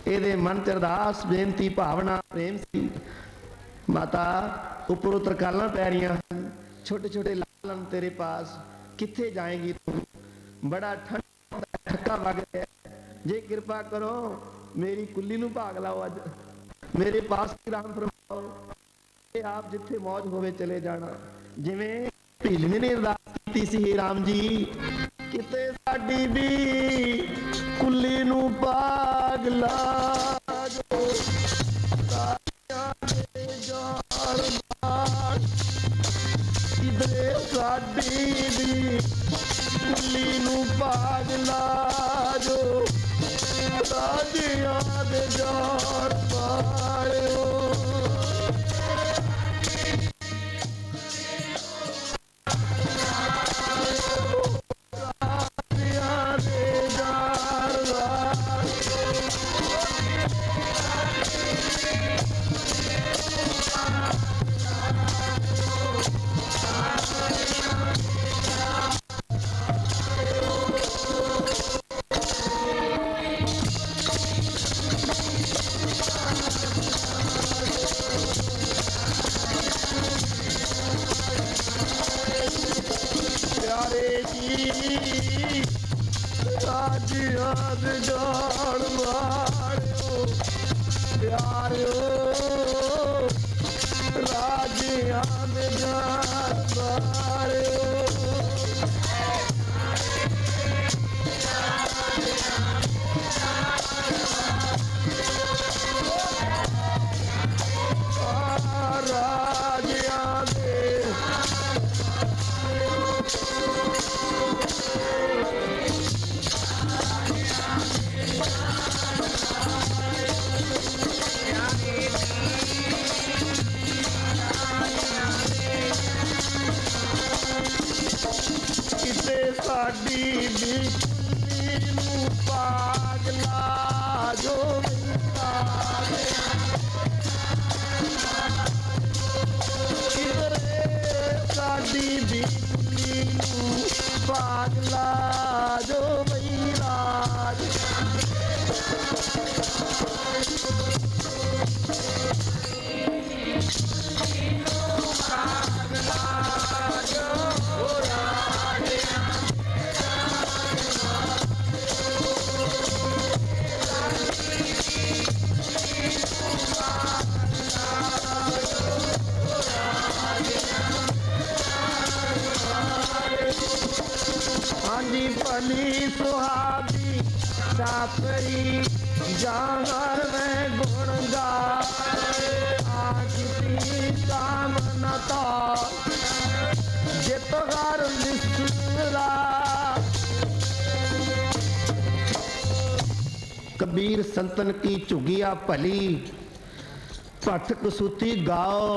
ਇਹਦੇ ਮਨ ਚ ਅਰਦਾਸ, ਬੇਨਤੀ, ਭਾਵਨਾ, ਪ੍ਰੇਮ ਸੀ। ਮਾਤਾ ਉੱਪਰੋਂ ਤਰਕਾਲਾਂ ਪੈ ਰਹੀਆਂ ਹਨ, ਛੋਟੇ ਛੋਟੇ ਲਾਲਨ ਤੇਰੇ ਪਾਸ, ਕਿੱਥੇ ਜਾਏਗੀ ਤੂੰ, ਬੜਾ ਠੰਡਾ ਠੱਕਾ ਵਗ ਰਿਹਾ, ਜੇ ਕਿਰਪਾ ਕਰੋ ਮੇਰੀ ਕੁੱਲੀ ਨੂੰ ਭਾਗ ਲਾਓ, ਅੱਜ ਮੇਰੇ ਪਾਸ ਰਾਮ ਫਰਮਾਓ, ਆਪ ਜਿੱਥੇ ਮੌਜ ਹੋਵੇ ਚਲੇ ਜਾਣਾ। ਜਿਵੇਂ ਭੀਲਨੀ ਨੇ ਅਰਦਾਸ ਕੀਤੀ ਸੀ, ਹੇ ਰਾਮ ਜੀ ਕਿਤੇ ਸਾਡੀ ਵੀ ਕੁੱਲੀ ਨੂੰ ਭਾਗ ਲਾ ਜੋ, ਕਿਧਰੇ ਸਾਡੀ ਵੀ ਕੁੱਲੀ ਨੂੰ ਭਾਗ ਲਾ ਜੋ, ਰਾਜਿਆਂ ਦੇ ਜਾਣ ਵਾਲਿਓ। ਰਾਜਿਆਂ ਦੇ ਜਾਣ ਵਾਲਿਓ, ਪਿਆਰਿਓ ਰਾਜਿਆਂ ਦੇ ਜਾਣ ਵਾਲਿਓ। ਰਾਜਿਆਂ ਦੇ ਸਾਡੀ ਵੀ ਕੁੱਲੀ ਨੂੰ ਭਾਗ ਲਾ ਜੋ, ਕਿਧਰੇ ਸਾਡੀ ਵੀ ਕੁੱਲੀ ਨੂੰ ਭਾਗ ਲਾ ਜੋ ਬਈ ਰਾਜ। ਹਾਂਜੀ ਭਲੀ ਸੁਹਾਗੀ ਸਾਪਰੀ ਜਾਹਰ ਮੈਂ ਗੁਣ ਗਾਏ, ਆਖੀ ਕਾਮ ਨਾ ਤਾ ਜਿਤ ਹਰ ਨਿਸਰਾ। कबीर संतन की झुगिया भली भट कसूती गाओ,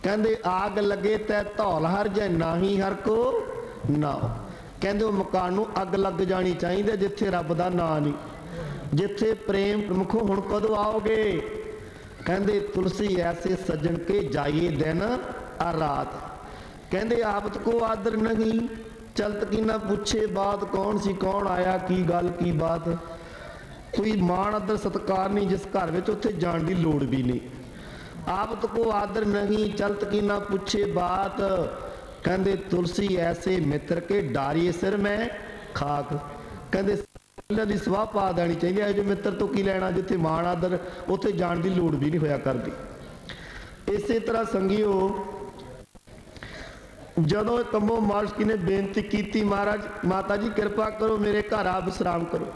कहंदे आग लगे तै धौल हर जै नाही हर को नाओ। कहंदे वो मकान नूं अग लग जानी चाहिए जिथे रब दा नां नहीं, जिथे प्रेम मुखों हुण कदों आओगे। कहंदे तुलसी ऐसे सज्जन के जाइए दिन आ रात। कहंदे आपत को आदर नहीं चलत की ना पूछे बात, कौन सी कौन आया की गल की बात। कोई मान आदर सत्कार नहीं जिस घर में उत्थे जाण दी लोड़ भी नहीं। आपत को आदर नहीं चलत की ना पूछे बात। कहंदे तुलसी ऐसे मित्र के डारिए सिर में खाक। कहंदे दी सवाह पा देनी चाहिए, जो मित्र तो की लैना जिथे मान आदर उत्थे जाण दी लोड़ भी नहीं होया करदी। इसे तरह संगियो जदों कंबो माशकी ने बेनती की, महाराज माता जी कृपा करो मेरे घर आ विश्राम करो,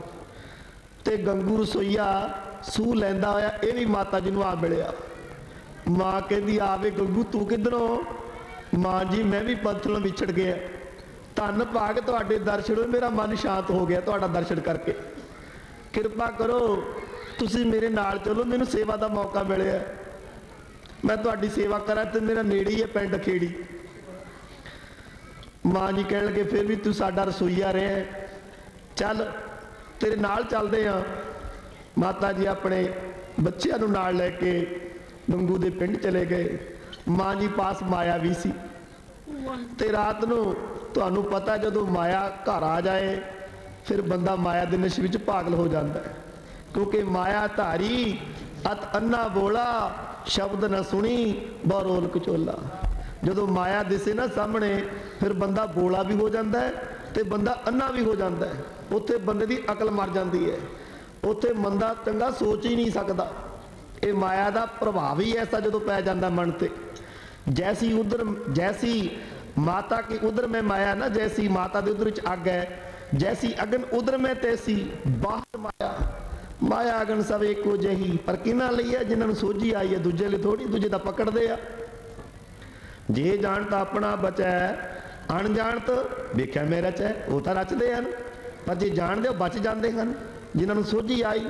ते गंगू रसोईया सूह लैंदा होया ये भी माता जी नूं आ मिलिया। मां कहंदी आवे गंगू तू किधरों? मां जी मैं भी पंथलों विछड़ गया, धन भाग तुहाडे दर्शन होए, मेरा मन शांत हो गया तुहाडा दर्शन करके। कृपा करो तुसीं मेरे नाल चलो, मैनूं सेवा का मौका मिलिया, मैं तुहाडी सेवा करा ते मेरा नेड़े ही है पिंड खेड़ी। मां जी कहण लगे फिर भी तू साडा रसोईया रहा, चल तेरे नाल चलदे आ। माता जी अपने बच्चों नूं नाल लैके गंगू दे पिंड चले गए। माँ जी पास माया भी सी। ते रात नूं तुहानूं पता जदों माया घर आ जाए फिर बंदा माया दे नशे विच पागल हो जाता है, क्योंकि माया धारी अत अन्ना बोला शब्द न सुनी बरोल कचोला। जदों माया दिसे ना सामने फिर बंदा बोला भी हो जाता है ते बंदा अन्ना भी हो जाता है। उत्थे बंदे दी अकल मर जाती है, उत्थे बंदा चंगा सोच ही नहीं सकता। ये माया का प्रभाव ही ऐसा जो पै जाता मन ते। जैसी उधर जैसी माता की उधर में माया ना, जैसी माता के उधर अग है, जैसी अगन उधर में तैसी बाहर माया। माया अगन सब एको जही, पर किन्हां लई है? जिन्हां नूं सोझी आई है, दूजे लई थोड़ी। दूजे दा पकड़दे आ। जे जानता अपना बचा है, अणजाणत वेख्या मैं रच है, वो तो रचते हैं, पर जे जानते बच जाते हैं जिन्हां नूं सोझी आई।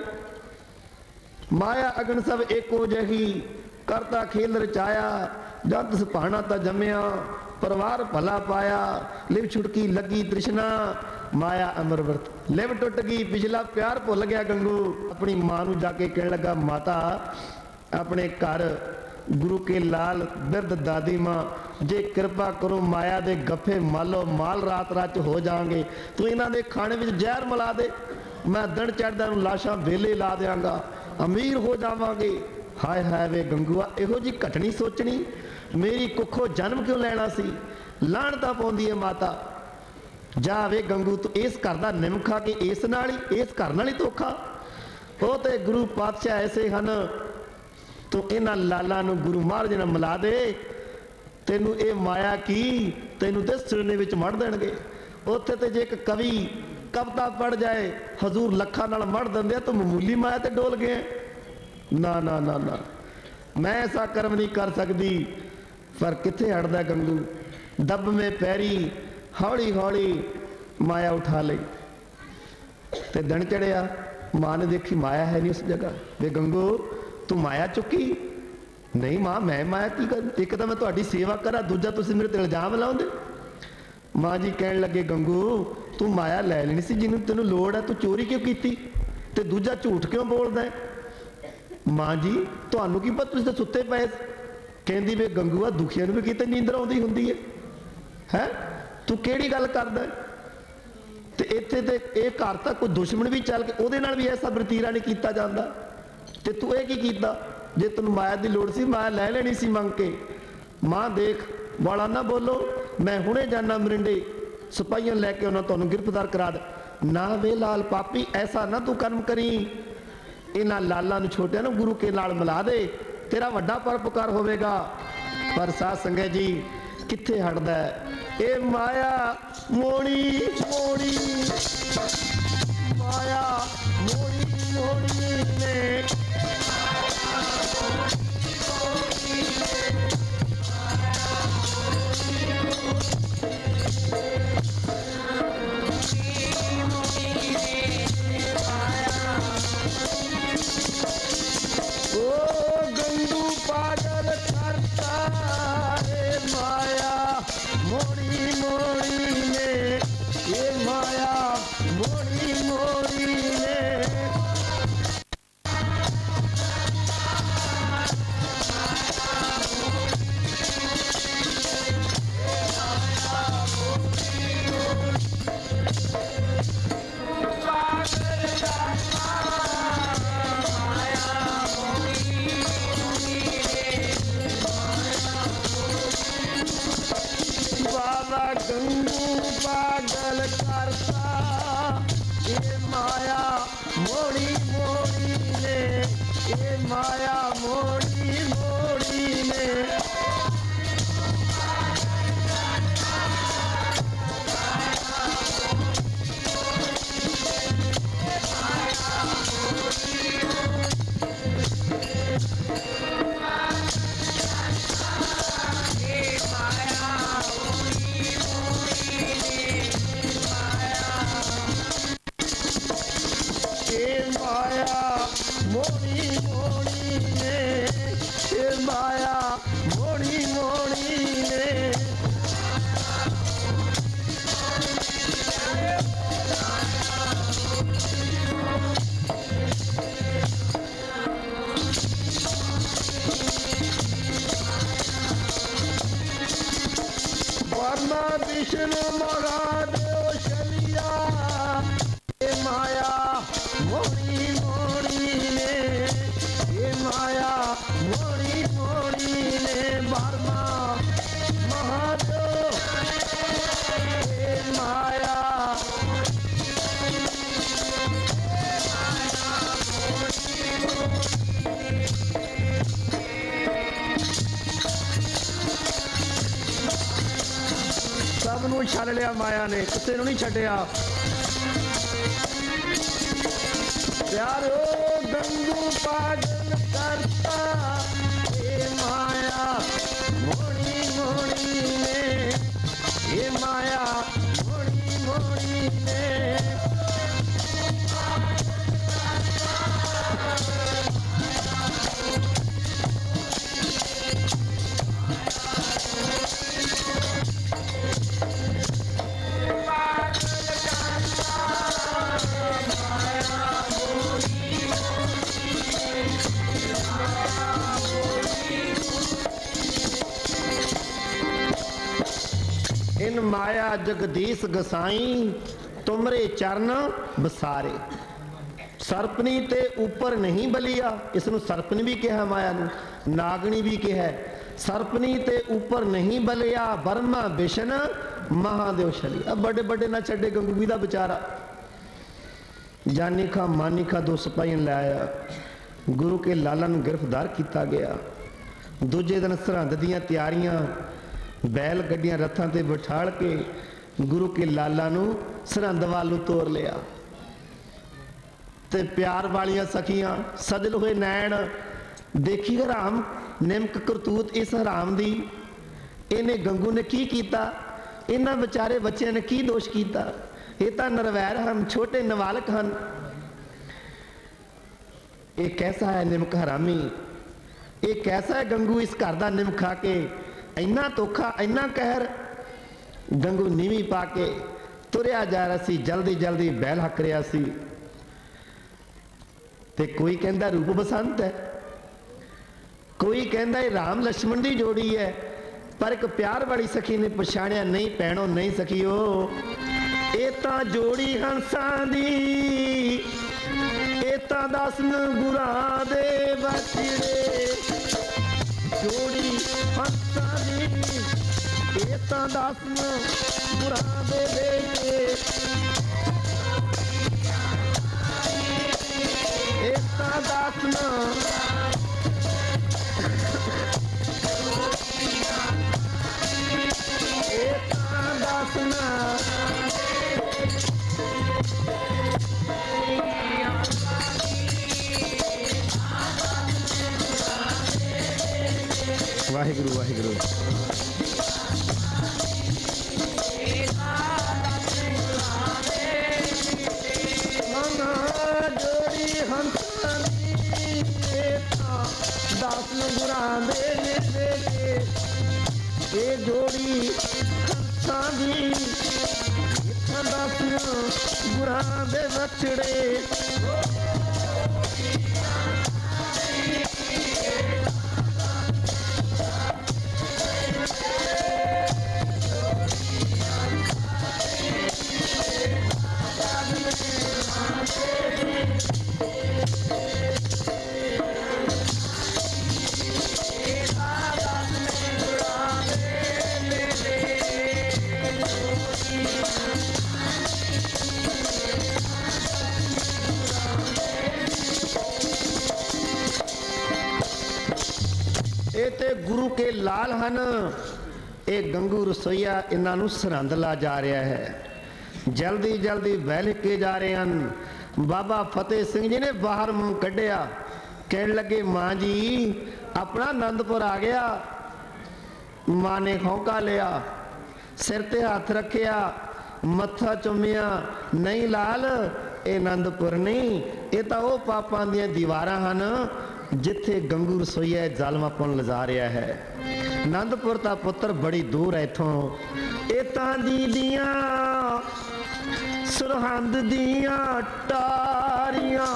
माया अगन सब एको जही, करता खेल रचाया, जत सुभाना ता जम्या, परिवार भला पाया, लिव छुटकी लगी तृष्णा, माया अमर व्रत। लिव टुट गई, पिछला प्यार भुल गया गंगू। अपनी मां नूं जाके कहने लगा, माता अपने घर गुरु के लाल बिरद दादी मां जे कृपा करो माया दे गफे मालो माल रात रात हो जाएंगे, तू इन्हां दे खाने विच जहर मिला दे, मैं दिन चढ़दा नूं लाशां वेले ला देंगा, अमीर हो जावांगे। हाय हाय वे गंगूआ, इहो जी घटनी सोचनी, मेरी कुखों जन्म क्यों लेना सी? लाणता पाउंदी है माता। जा वे गंगू, तू इस घर दा निमखा के इस नाल ही, इस घर नाल ही धोखा। वो ते गुरु पातशाह ऐसे हन, तू इन्हां लालां नूं गुरु महाराज नाल मिला दे, तेनू ये माया की तेनू ते सिरने विच मड़ देणगे। उत्थे ते जे एक कवि कविता पढ़ जाए, हजूर लखां नाल मड़ दिंदे, तो मामूली माया ते डोल गए। ना ना ना ना, मैं ऐसा कर्म नहीं कर सकती। पर कित्थे हटदा गंगू, दब में पैरी हौली हौली माया उठा ली। ते दिन चढ़िया, मां ने देखी माया है नहीं उस जगह। वे गंगू तू माया चुकी? नहीं मां, मैं माया की कर, एक तो मैं तुहाडी सेवा करा, दूजा तुसीं मेरे ते इल्जाम लाउंदे। मां जी कहण लगे, गंगू तू माया लै लेनी सी जिन्नू तेनू लोड़ है, तू चोरी क्यों कीती? ते दूजा झूठ क्यों बोलदा है? मां जी तुहानू की पता, तुसीं तां सुत्ते पए। कहंदी वे गंगूआ, दुखियां नूं भी किते नींदर आउंदी हुंदी है, तू किहड़ी गल करदा है? ते इत्थे ते इह घर तां कोई दुश्मन भी चल के उहदे नाल भी ऐसा वरतीरा नहीं कीता जांदा, ते तू इह की कीता? जे तैनूं माया दी लोड़ सी, माया लै लेनी सी मंग के। मां देख वाला ना बोलो, मैं हुणे जाना मरिंडे, सिपाहियां लैके उन्हां तुहानूं गिरफ्तार करा दे। ना वे लाल पापी, ऐसा ना तू कर्म करी। इन्हां लालां नूं छोटिਆਂ नूं गुरु के नाल मिला दे, तेरा वड्डा परोपकार होवेगा। पर साध संगत जी कित्थे हटदा है ए माया मोड़ी मोड़ी, माया मोड़ी मोड़ी ने। पागल करता है माया मोड़ी मोड़ी ने, ये माया मोड़ी मोड़ी ने। गंगू पागल करता ये माया मोड़ी मोड़ी ने, ये माया मोड़ी मोड़ी ने। माया मोड़ी मोड़ी ने, ब्रह्मा विष्णु महादेव शलिया ये माया मोड़ी मोड़ी ने, ये माया मोड़ी मोड़ी ने ब्रह्मा महादेव ये माया सब नूं छड़ लिया माया ने, किसी नूं नहीं छड्डिया। प्यारो गंगू पागल करता ये माया मोड़ी मोड़ी ने, ये माया मोड़ी मोड़ी ने। इन माया जगदीश गसाई तुमरे चरण बसारे। ਸਰਪਣੀ ਤੇ ਉੱਪਰ ਨਹੀਂ ਬਲੀਆ, ਇਸ ਨੂੰ ਸਰਪਣੀ ਵੀ ਕਿਹਾ ਮਾਇਆ ਨੂੰ, ਨਾਗਣੀ ਵੀ ਕਿਹਾ। ਸਰਪਣੀ ਤੇ ਉੱਪਰ ਨਹੀਂ ਬਲਿਆ ਬਰਮਾ ਵਿਸ਼ਨ ਮਹਾਦੇਵ ਸ਼ਲੀ। अब बड़े बड़े ना छे गंगूगी ਦਾ ਵਿਚਾਰਾ। ਜਾਨੀ ਖਾਂ ਮਾਨੀ ਖਾਂ ਦੋ ਸਿਪਾਹੀਆਂ ਲੈ ਆਇਆ। ਗੁਰੂ ਕੇ ਲਾਲਾ ਨੂੰ ਗ੍ਰਿਫਤਾਰ ਕੀਤਾ ਗਿਆ। ਦੂਜੇ ਦਿਨ ਸਰਹੰਦ ਦੀਆਂ ਤਿਆਰੀਆਂ, बैल गड्डियां रथां ते बिठाल के गुरु के लाला नूं सरहंद वाल नूं तोर लिया। ते प्यार वालियां सखियां सजल हुए नैण देखी हराम निमक करतूत इस हराम दी। इन्हें गंगू ने की कीता, इन्हां बेचारे बच्चों ने की दोष कीता? ये तां नरवैर हन, छोटे नवालक हन। ये कैसा है निमक हरामी, ये कैसा है गंगू इस घर दा निमक खा के इन्ना धोखा इन्ना कहर। गंगू नीवी पा के तुरिया जा रहा सी, जल्दी जल्दी बैल हक रहा सी। ते कोई कहता रूप बसंत है, कोई कहता ये राम लक्ष्मण की जोड़ी है। पर एक प्यार वाली सखी ने पछाणिया, नहीं भैणो नहीं सखियो, ये तां जोड़ी हंसां दी, ये तां दसन गुरां दे बछड़े। जोड़ी हंसां दी ये तां दसन गुरां दे बेटे, ये तां दसन ये तां दसन वाहिगुरु वाहिगुरु। जोड़ी हंसां दी दस गुरां दे बेटे, ये जोड़ी हंसां दी दस गुरां दे बछड़े। ते गुरु के लाल हन, ये गंगू रसोईया इन्हों सरहंद ला जा रहा है। जल्दी जल्दी बैल के जा रहे हैं। बाबा फतेह सिंह जी ने बाहर मुंह कढ़िया, कहने लगे मां जी अपना आनंदपुर आ गया। मां ने खौंका लिया, सिर ते हाथ रखिया, मत्था चुमिया, नहीं लाल ये आनंदपुर नहीं, ये तो वो पापां दियां दीवारां हन जिथे गंगू रसोईया जालमापन लजा रहा है। आनंदपुर का पुत्र बड़ी दूर है इथों। ये तां दीदियां सरहंद दियां टारियां,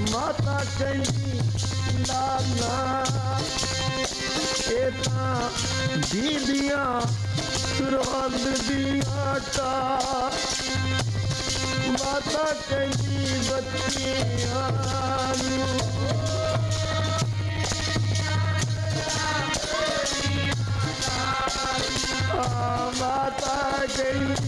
माता कहंदी लाला ये ਤਾਂ ਦੀਦੀਆਂ ਸਰਹੰਦ ਦੀਆਂ ਟਾਰ। ਮਾਤਾ ਕਹਿੰਦੀ ਬੱਚਿਆਂ ਨੂੰ ਮਾਤਾ ਕਹਿੰਦੀ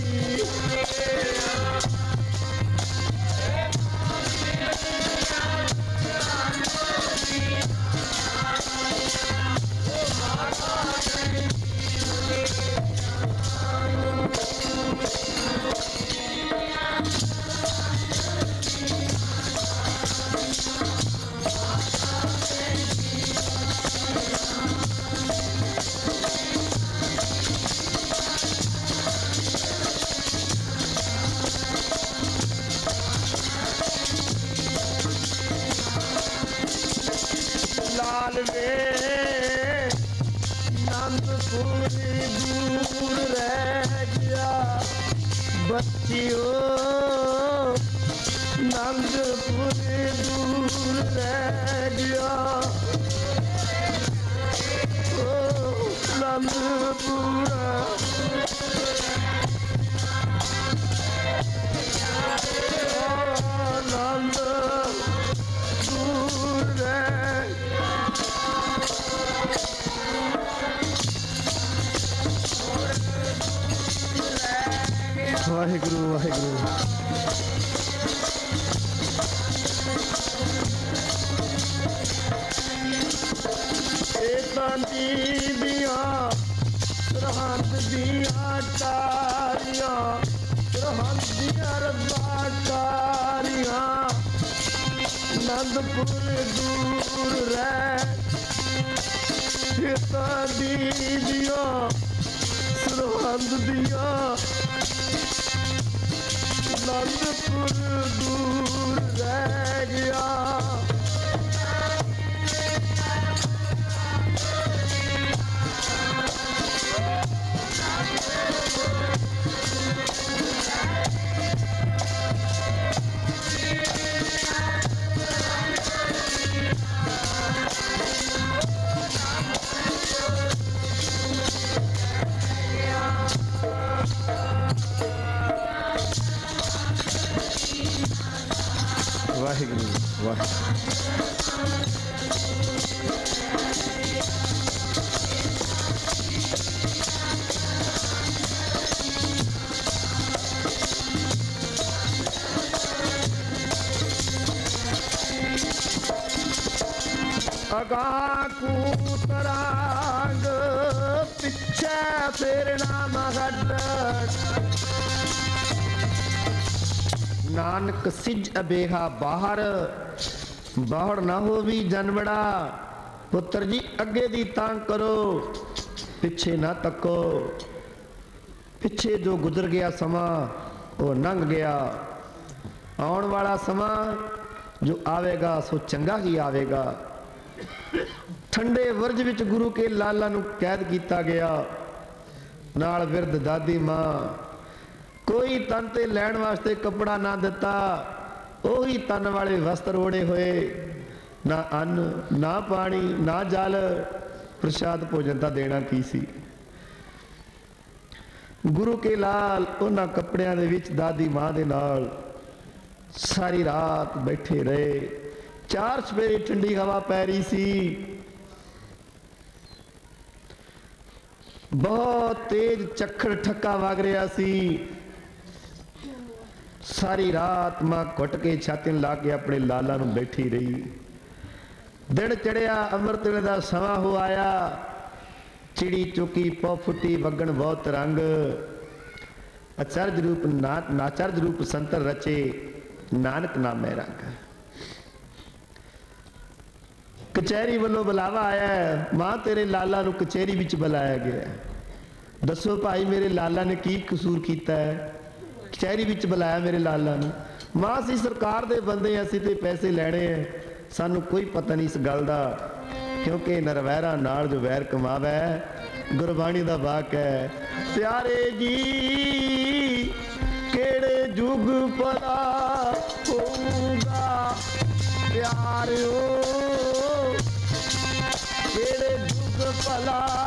ਲਾਲ ਵੇ ਨੰਦਪੁਰ ਦੂਰ ਰਹਿ ਗਿਆ ਬੱਚਿਓ। ਨੰਦਪੁਰ ਦੂਰ ਰਹਿ ਗਿਆ ਨੰਦਪੁਰ ਨੰਦ ਦੂਰ ਰਹਿ। ਵਾਹਿਗੁਰੂ ਵਾਹਿਗੁਰੂ। ਇਤਾਂ ਦੀਆਂ ਸਰਹੰਦ ਦੀਆਂ ਟਾਰੀਆਂ ਸਰਹੰਦ ਦੀਆਂ ਰੱਬਾਂ ਟਾਰੀਆਂ ਨੰਦਪੁਰ ਦੂਰ ਰਹਿ। ਇਤਾਂ ਦੀਆਂ ਸਰਹੰਦ ਦੀਆਂ ਨੰਦਪੁਰ ਦੂਰ ਰਹਿ ਗਿਆ। ਵਾਹਿਗੁਰੂ ਵਾਹਿਗੁਰੂ। ਅਗਾਂਹ ਕੂ ਤਰਾਂਗ ਪਿੱਛੇ ਫੇਰਨਾ ਮਹੱਡ। ਨਾਨਕ ਸਿਜ ਅਬੇਹਾ ਬਾਹਰ ਬਾਹੜ ਨਾ ਹੋਵੀ ਜਨਮੜਾ। ਪੁੱਤਰ ਜੀ ਅੱਗੇ ਦੀ ਤਾਂ ਕਰੋ ਪਿੱਛੇ ਨਾ ਤੱਕੋ। ਪਿੱਛੇ ਜੋ ਗੁਜ਼ਰ ਗਿਆ ਸਮਾਂ ਉਹ ਲੰਘ ਗਿਆ। ਆਉਣ ਵਾਲਾ ਸਮਾਂ ਜੋ ਆਵੇਗਾ ਸੋ ਚੰਗਾ ਹੀ ਆਵੇਗਾ। ਠੰਡੇ ਵਰਜ ਵਿੱਚ ਗੁਰੂ ਕੇ ਲਾਲਾ ਨੂੰ ਕੈਦ ਕੀਤਾ ਗਿਆ ਨਾਲ ਬਿਰਧ ਦਾਦੀ ਮਾਂ। ਕੋਈ ਤਨ ਤੇ ਲੈਣ ਵਾਸਤੇ ਕੱਪੜਾ ਨਾ ਦਿੱਤਾ। ਉਹੀ ਤਨ ਵਾਲੇ ਵਸਤਰ ਓੜੇ ਹੋਏ। ਨਾ ਅੰਨ ਨਾ ਪਾਣੀ ਨਾ ਜਲ। ਪ੍ਰਸ਼ਾਦ ਭੋਜਨ ਤਾਂ ਦੇਣਾ ਕੀ ਸੀ। ਗੁਰੂ ਕੇ ਲਾਲ ਉਹਨਾਂ ਕੱਪੜਿਆਂ ਦੇ ਵਿੱਚ ਦਾਦੀ ਮਾਂ ਦੇ ਨਾਲ ਸਾਰੀ ਰਾਤ ਬੈਠੇ ਰਹੇ। 4 ਸਵੇਰੇ ਠੰਡੀ ਹਵਾ ਪੈ ਰਹੀ ਸੀ। ਬਹੁਤ ਤੇਜ਼ ਝੱਖੜ ਠੱਕਾ ਵਗ ਰਿਹਾ ਸੀ। ਸਾਰੀ ਰਾਤ ਮਾਂ ਘੁੱਟ ਕੇ ਛਾਤੀ ਲਾ ਕੇ ਆਪਣੇ ਲਾਲਾ ਨੂੰ ਬੈਠੀ ਰਹੀ। ਦਿਨ ਚੜਿਆ ਅੰਮ੍ਰਿਤ ਵੇਲੇ ਦਾ ਸਮਾਂ ਹੋ ਆਇਆ। ਚਿੜੀ ਚੁੱਕੀ ਪੌ ਫੁੱਟੀ ਵਗਣ ਬਹੁਤ ਰੰਗ। ਅਚਰਜ ਰੂਪ ਨਾਚਰਜ ਰੂਪ ਸੰਤਰ ਰਚੇ ਨਾਨਕ ਨਾਮੇ ਰੰਗ। ਕਚਹਿਰੀ ਵੱਲੋਂ ਬੁਲਾਵਾ ਆਇਆ। ਮਾਂ ਤੇਰੇ ਲਾਲਾ ਨੂੰ ਕਚਹਿਰੀ ਵਿੱਚ ਬੁਲਾਇਆ ਗਿਆ। ਦੱਸੋ ਭਾਈ ਮੇਰੇ ਲਾਲਾ ਨੇ ਕੀ ਕਸੂਰ ਕੀਤਾ ਹੈ। ਕਚਹਿਰੀ ਵਿੱਚ ਬੁਲਾਇਆ ਮੇਰੇ ਲਾਲਾ ਨੂੰ। ਮਾਂ ਅਸੀਂ ਸਰਕਾਰ ਦੇ ਬੰਦੇ ਅਸੀਂ ਤੇ ਪੈਸੇ ਲੈਣੇ ਐ। ਸਾਨੂੰ ਕੋਈ ਪਤਾ ਨਹੀਂ ਇਸ ਗੱਲ ਦਾ ਕਿਉਂਕਿ ਨਰਵੈਰਾ ਨਾਲ ਜੋ ਵੈਰ ਕਮਾਵੇ ਗੁਰਬਾਣੀ ਦਾ ਵਾਕ ਹੈ। ਪਿਆਰੇ ਜੀ ਕਿਹੜੇ ਯੁਗ ਭਲਾ ਹੋਊਗਾ ਪਿਆਰਿਓ ਕਿਹੜੇ ਯੁਗ ਭਲਾ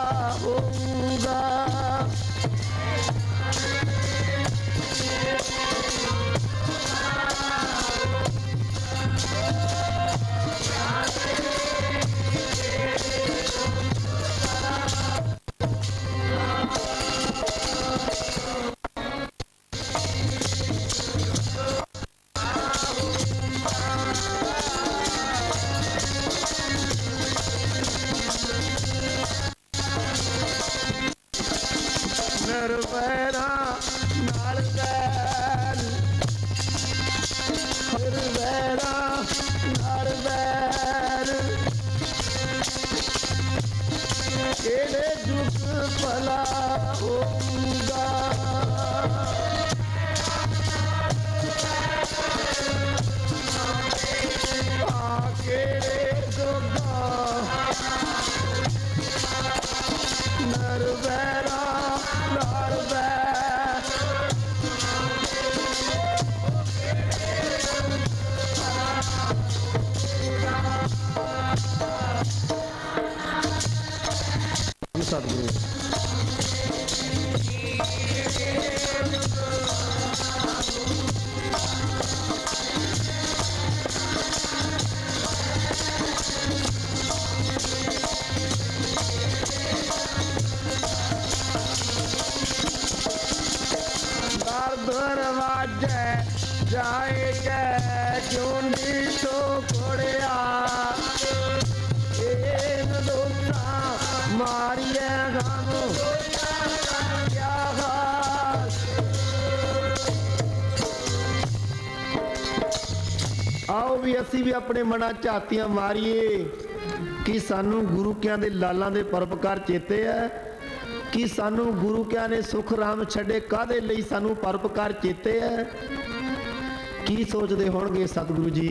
सुख भला होगा। आके जोगा नर बैरा नाल बै सतगुरु दरवाजे जाए के चूंडी तो कोड़िया मारिए गानो क्या हाल। आओ भी असी भी अपने मना झातियां मारिए कि सानू गुरु कियां दे लालां दे परोपकार चेते है कि सानू गुरु कियां ने सुख राम छड़े कादे लई सानू परोपकार चेते है। की सोचते होणगे सतगुरु जी।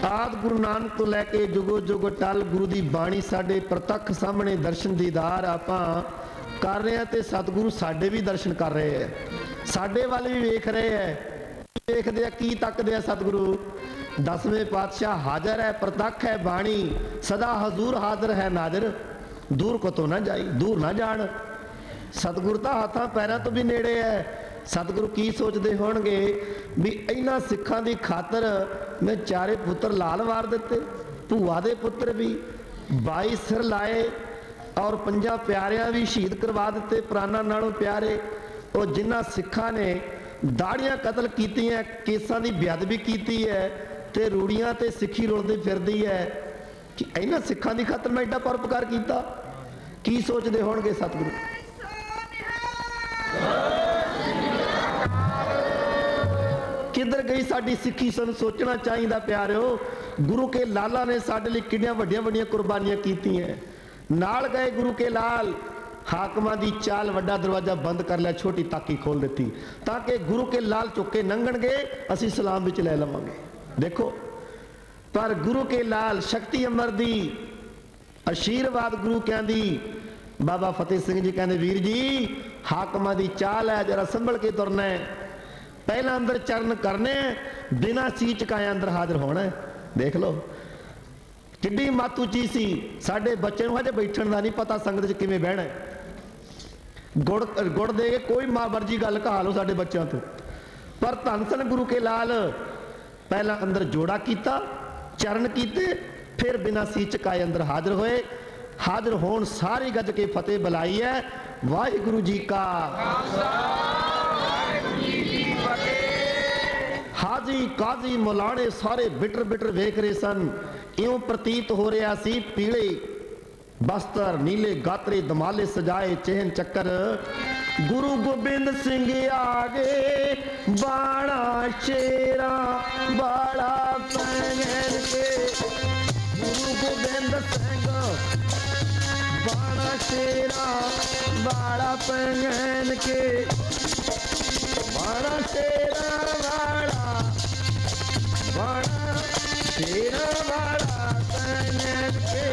आदि गुरु नानक तो लैके जुगो जुग टल गुरु की बाणी साडे प्रतख सामने दर्शन दीदार आपां कर रहे हैं ते सतगुरु साडे भी दर्शन कर रहे हैं, साडे वाल भी वेख रहे हैं। देखदे की तकदे आ सतगुरु। 10वें पातशाह हाजर है, प्रतख है बाणी सदा हजूर हाजिर है नाजर। दूर को तो ना जाई, दूर ना जान। सतगुरु तो हाथां पैरां तो भी नेड़े है। सतगुरु की सोचते होणगे भी इन्हां सिखां दी खातर मैं चारे पुत्र लाल वार दिते, भूआ दे पुत्र भी 22 सिर लाए और 5 प्यारियां भी शहीद करवा दिते प्राणां नालों प्यारे। और जिन्हां सिखां ने दाड़ियां कतल कीतियां, केसां दी बेअदबी कीती है ते रूड़ियां ते सिੱਖੀ रोलदी फिरदी है कि इन्हां सिखां दी खातर मैं एडा परोपकार कीता। की सोचते होणगे सतगुरु। किधर गई साडी सिੱਖੀ सन सोचना चाहिए प्यारिओ। गुरु के लाला ने साडे लई किड्डियां वड्डियां वड्डियां कुर्बानियां कीतियां। नाल गए गुरु के लाल, हाकमां दी चाल वड्डा दरवाजा बंद कर लिया, छोटी ताकी खोल दी ताकि गुरु के लाल चुके लंघणगे असीं सलाम विच लै लवांगे। देखो पर गुरु के लाल शक्ति अमर दी आशीर्वाद गुरु कहंदी। बाबा फतेह सिंह जी कहंदे वीर जी हाकमां दी चाल है, जरा संभल के तुरना है। पहला अंदर चरण करने, बिना सी चकाए अंदर हाजिर होना है। देख लो किड्डी मत उची सी। साडे बच्चे नूं हजे बैठण दा नहीं पता संगत च किवें बहना है। गुड़ दे के कोई मां मर्जी गल कहा लो साडे बच्चों तो। पर धन सन गुरु के लाल पहला अंदर जोड़ा कीता, चरण कीते, फिर बिना सी चकाए अंदर हाजिर होए। हाजिर होण सारी गज के फतेह बुलाई है। वाहिगुरु जी का हाजी काजी मौलाने सारे बिटर बिटर वेख रहे सन। इउं प्रतीत हो रहा सी पीले बस्तर नीले गात्रे दमाले सजाए चेहन चक्कर। गुरु गोबिंद सिंह आगे बाणा शेरा बाड़ा पहन के। गुरु गोबिंद सिंह बाणा शेरा बाड़ा पहन के। बाणा शेरा वाला बाणा शेरा वाला पहन के।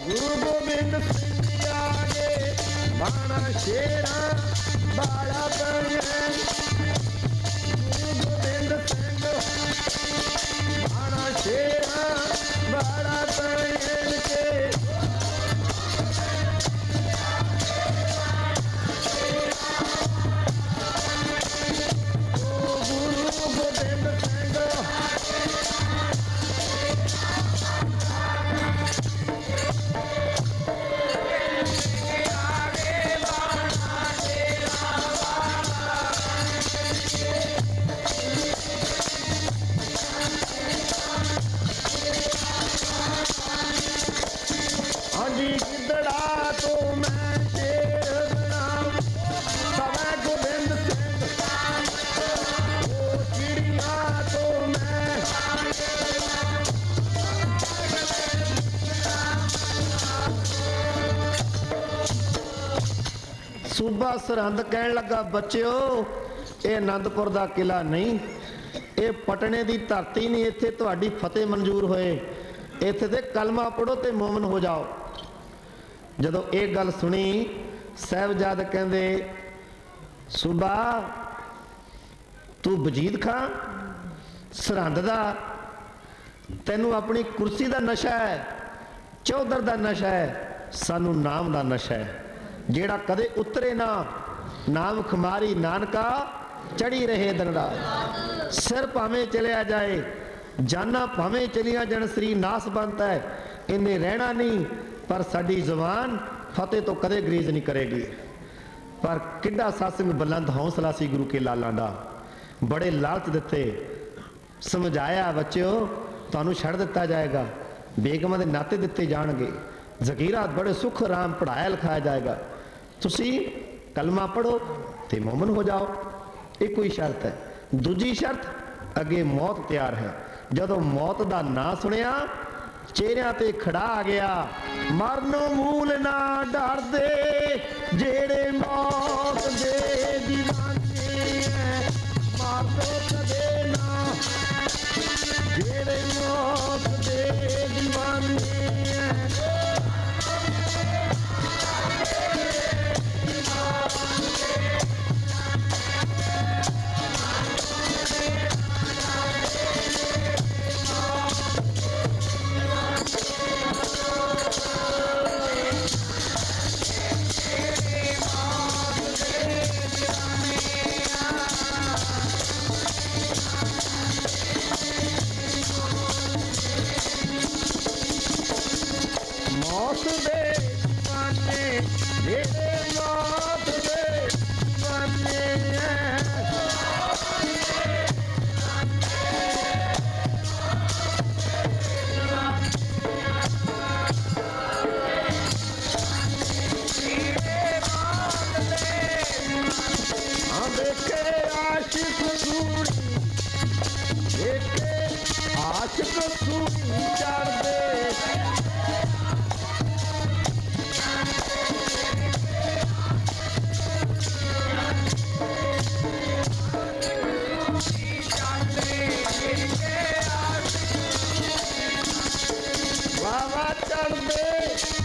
गुरु गोबिंद सिंह आगे बाणा शेरा बाड़ा पहन। गुरु गोबिंद सिंह बाणा शेरा बाड़ा पहन के। गुरु गोबिंद सिंह सूबा सरहंद कहन लगा, बच्चिओ ये आनंदपुर का किला नहीं, ये पटने की धरती नहीं, इत्थे तुहाडी फतेह मंजूर होए, इत्थे ते कलमा पढ़ो ते मोमन हो जाओ। जदों ये गल सुनी साहिबजाद कहंदे, सूबा तू वजीद खां सरहंद दा, तैनू अपनी कुर्सी का नशा है, चौधर का नशा है, सानू नाम का नशा है, जेड़ा कदे उतरे ना, नाम खुमारी नानका चढ़ी रहे दंडा। सिर भावें चलिया जाए, जाना भावें चलिया जान, शरीर नास बनता है, इन्हें रहना नहीं, पर साडी जबान फतेह तो कदे ग्रीज नहीं करेगी। पर किड्डा सत्संग बुलंद हौसला सी गुरु के लालां दा, बड़े लालच दिते, समझाया बच्चों तुहानू छड़ दिता जाएगा, बेगमां दे नाते दिते जाणगे, ज़कीरा बड़े सुख आराम पढ़ाया लिखाया जाएगा, तुसी कलमा पढ़ो ते मोमन हो जाओ। एक कोई शर्त है, दूजी शर्त अगे मौत तैयार है। जदों मौत का ना सुनिया चेहरिया ते खड़ा आ गया, मरनो मूल ना डर दे जेड़े मौत दे दीवाने है, मरनो कदे ना जेड़े मौत दे दीवाने है। मौत दे दीवाने जेड़े मौत दे दीवाने देखे आशिक सूरी, देखे आशिक सूरी चढ़ दे,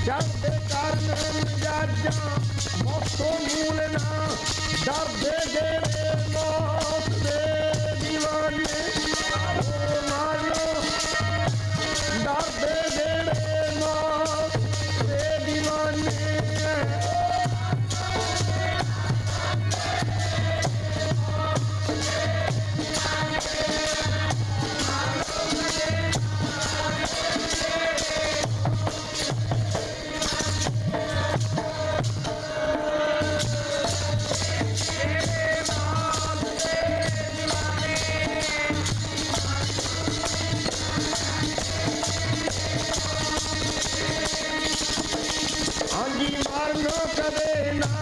चढ़ते कारण जाजा मौतों मूल ना डर दे जेड़े मौत दे दीवाने, मानो डर दे जेड़े मौत दे दीवाने। मरनो कदे ना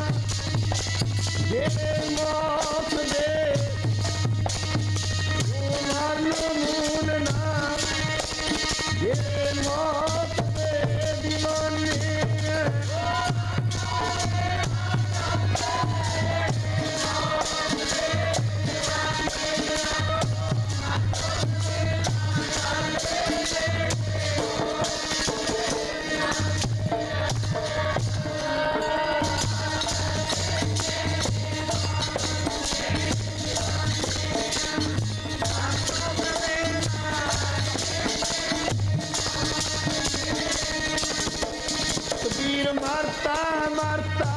जेड़े मौत दे, मरनो मूल ना जेड़े मौत दे दीवाने। कबीर मरता मरता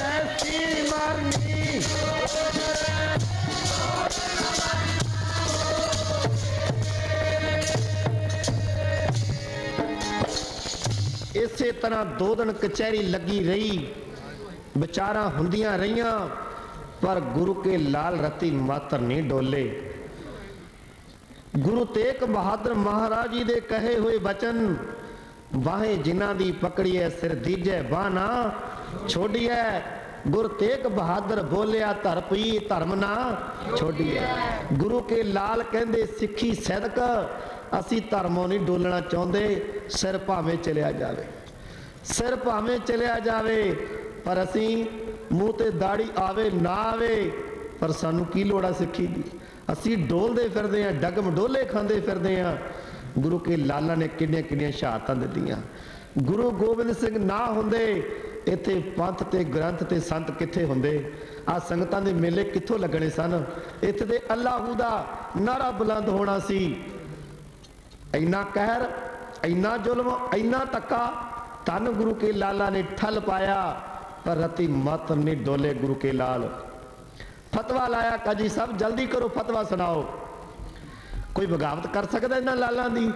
ऐसी मरनी, इसे तरह 2 दिन कचहरी लगी रही, विचारा हुंदियां रहियां, पर गुरु के लाल रती मात्र नहीं डोले। गुरु तेग बहादुर महाराज जी दे कहे हुए वचन, बाहें जिन्हां दी पकड़िए सिर दीजे बाना छोड़िए, गुरु तेग बहादुर बोलिया धर पई धर्म ना छोड़िए। गुरु के लाल कहंदे सिੱਖੀ सैदक असी धर्मों नहीं डोलना चाहते, सिर भावें चलिया जावे, सिर भावें चलिया जावे, पर असी मूँह ते दाड़ी आवे ना आवे, पर सानू की लोड़ आ सिੱਖੀ दी। असी डोलते फिरदे हैं, डगम डोले खांदे फिरदे हैं। गुरु के लाला ने किन्नियां किन्नियां शहादतां दित्तियां। गुरु गोबिंद सिंह ना हुंदे इत्थे पंथ ते ग्रंथ ते संत कित्थे हुंदे? आ संगतां दे मेले कित्थों लगने सन? इत्थे ते अल्लाहू दा नारा बुलंद होना सी। इन्ना कहर, इन्ना जुल्म, इन्ना धक्का, धन गुरु के लाला ने ठल पाया, पर रति मत नहीं डोले गुरु के लाल। फतवा लाया, काजी साहब जल्दी करो फतवा सुनाओ। कोई बगावत कर सकता इन्हां लालां दी?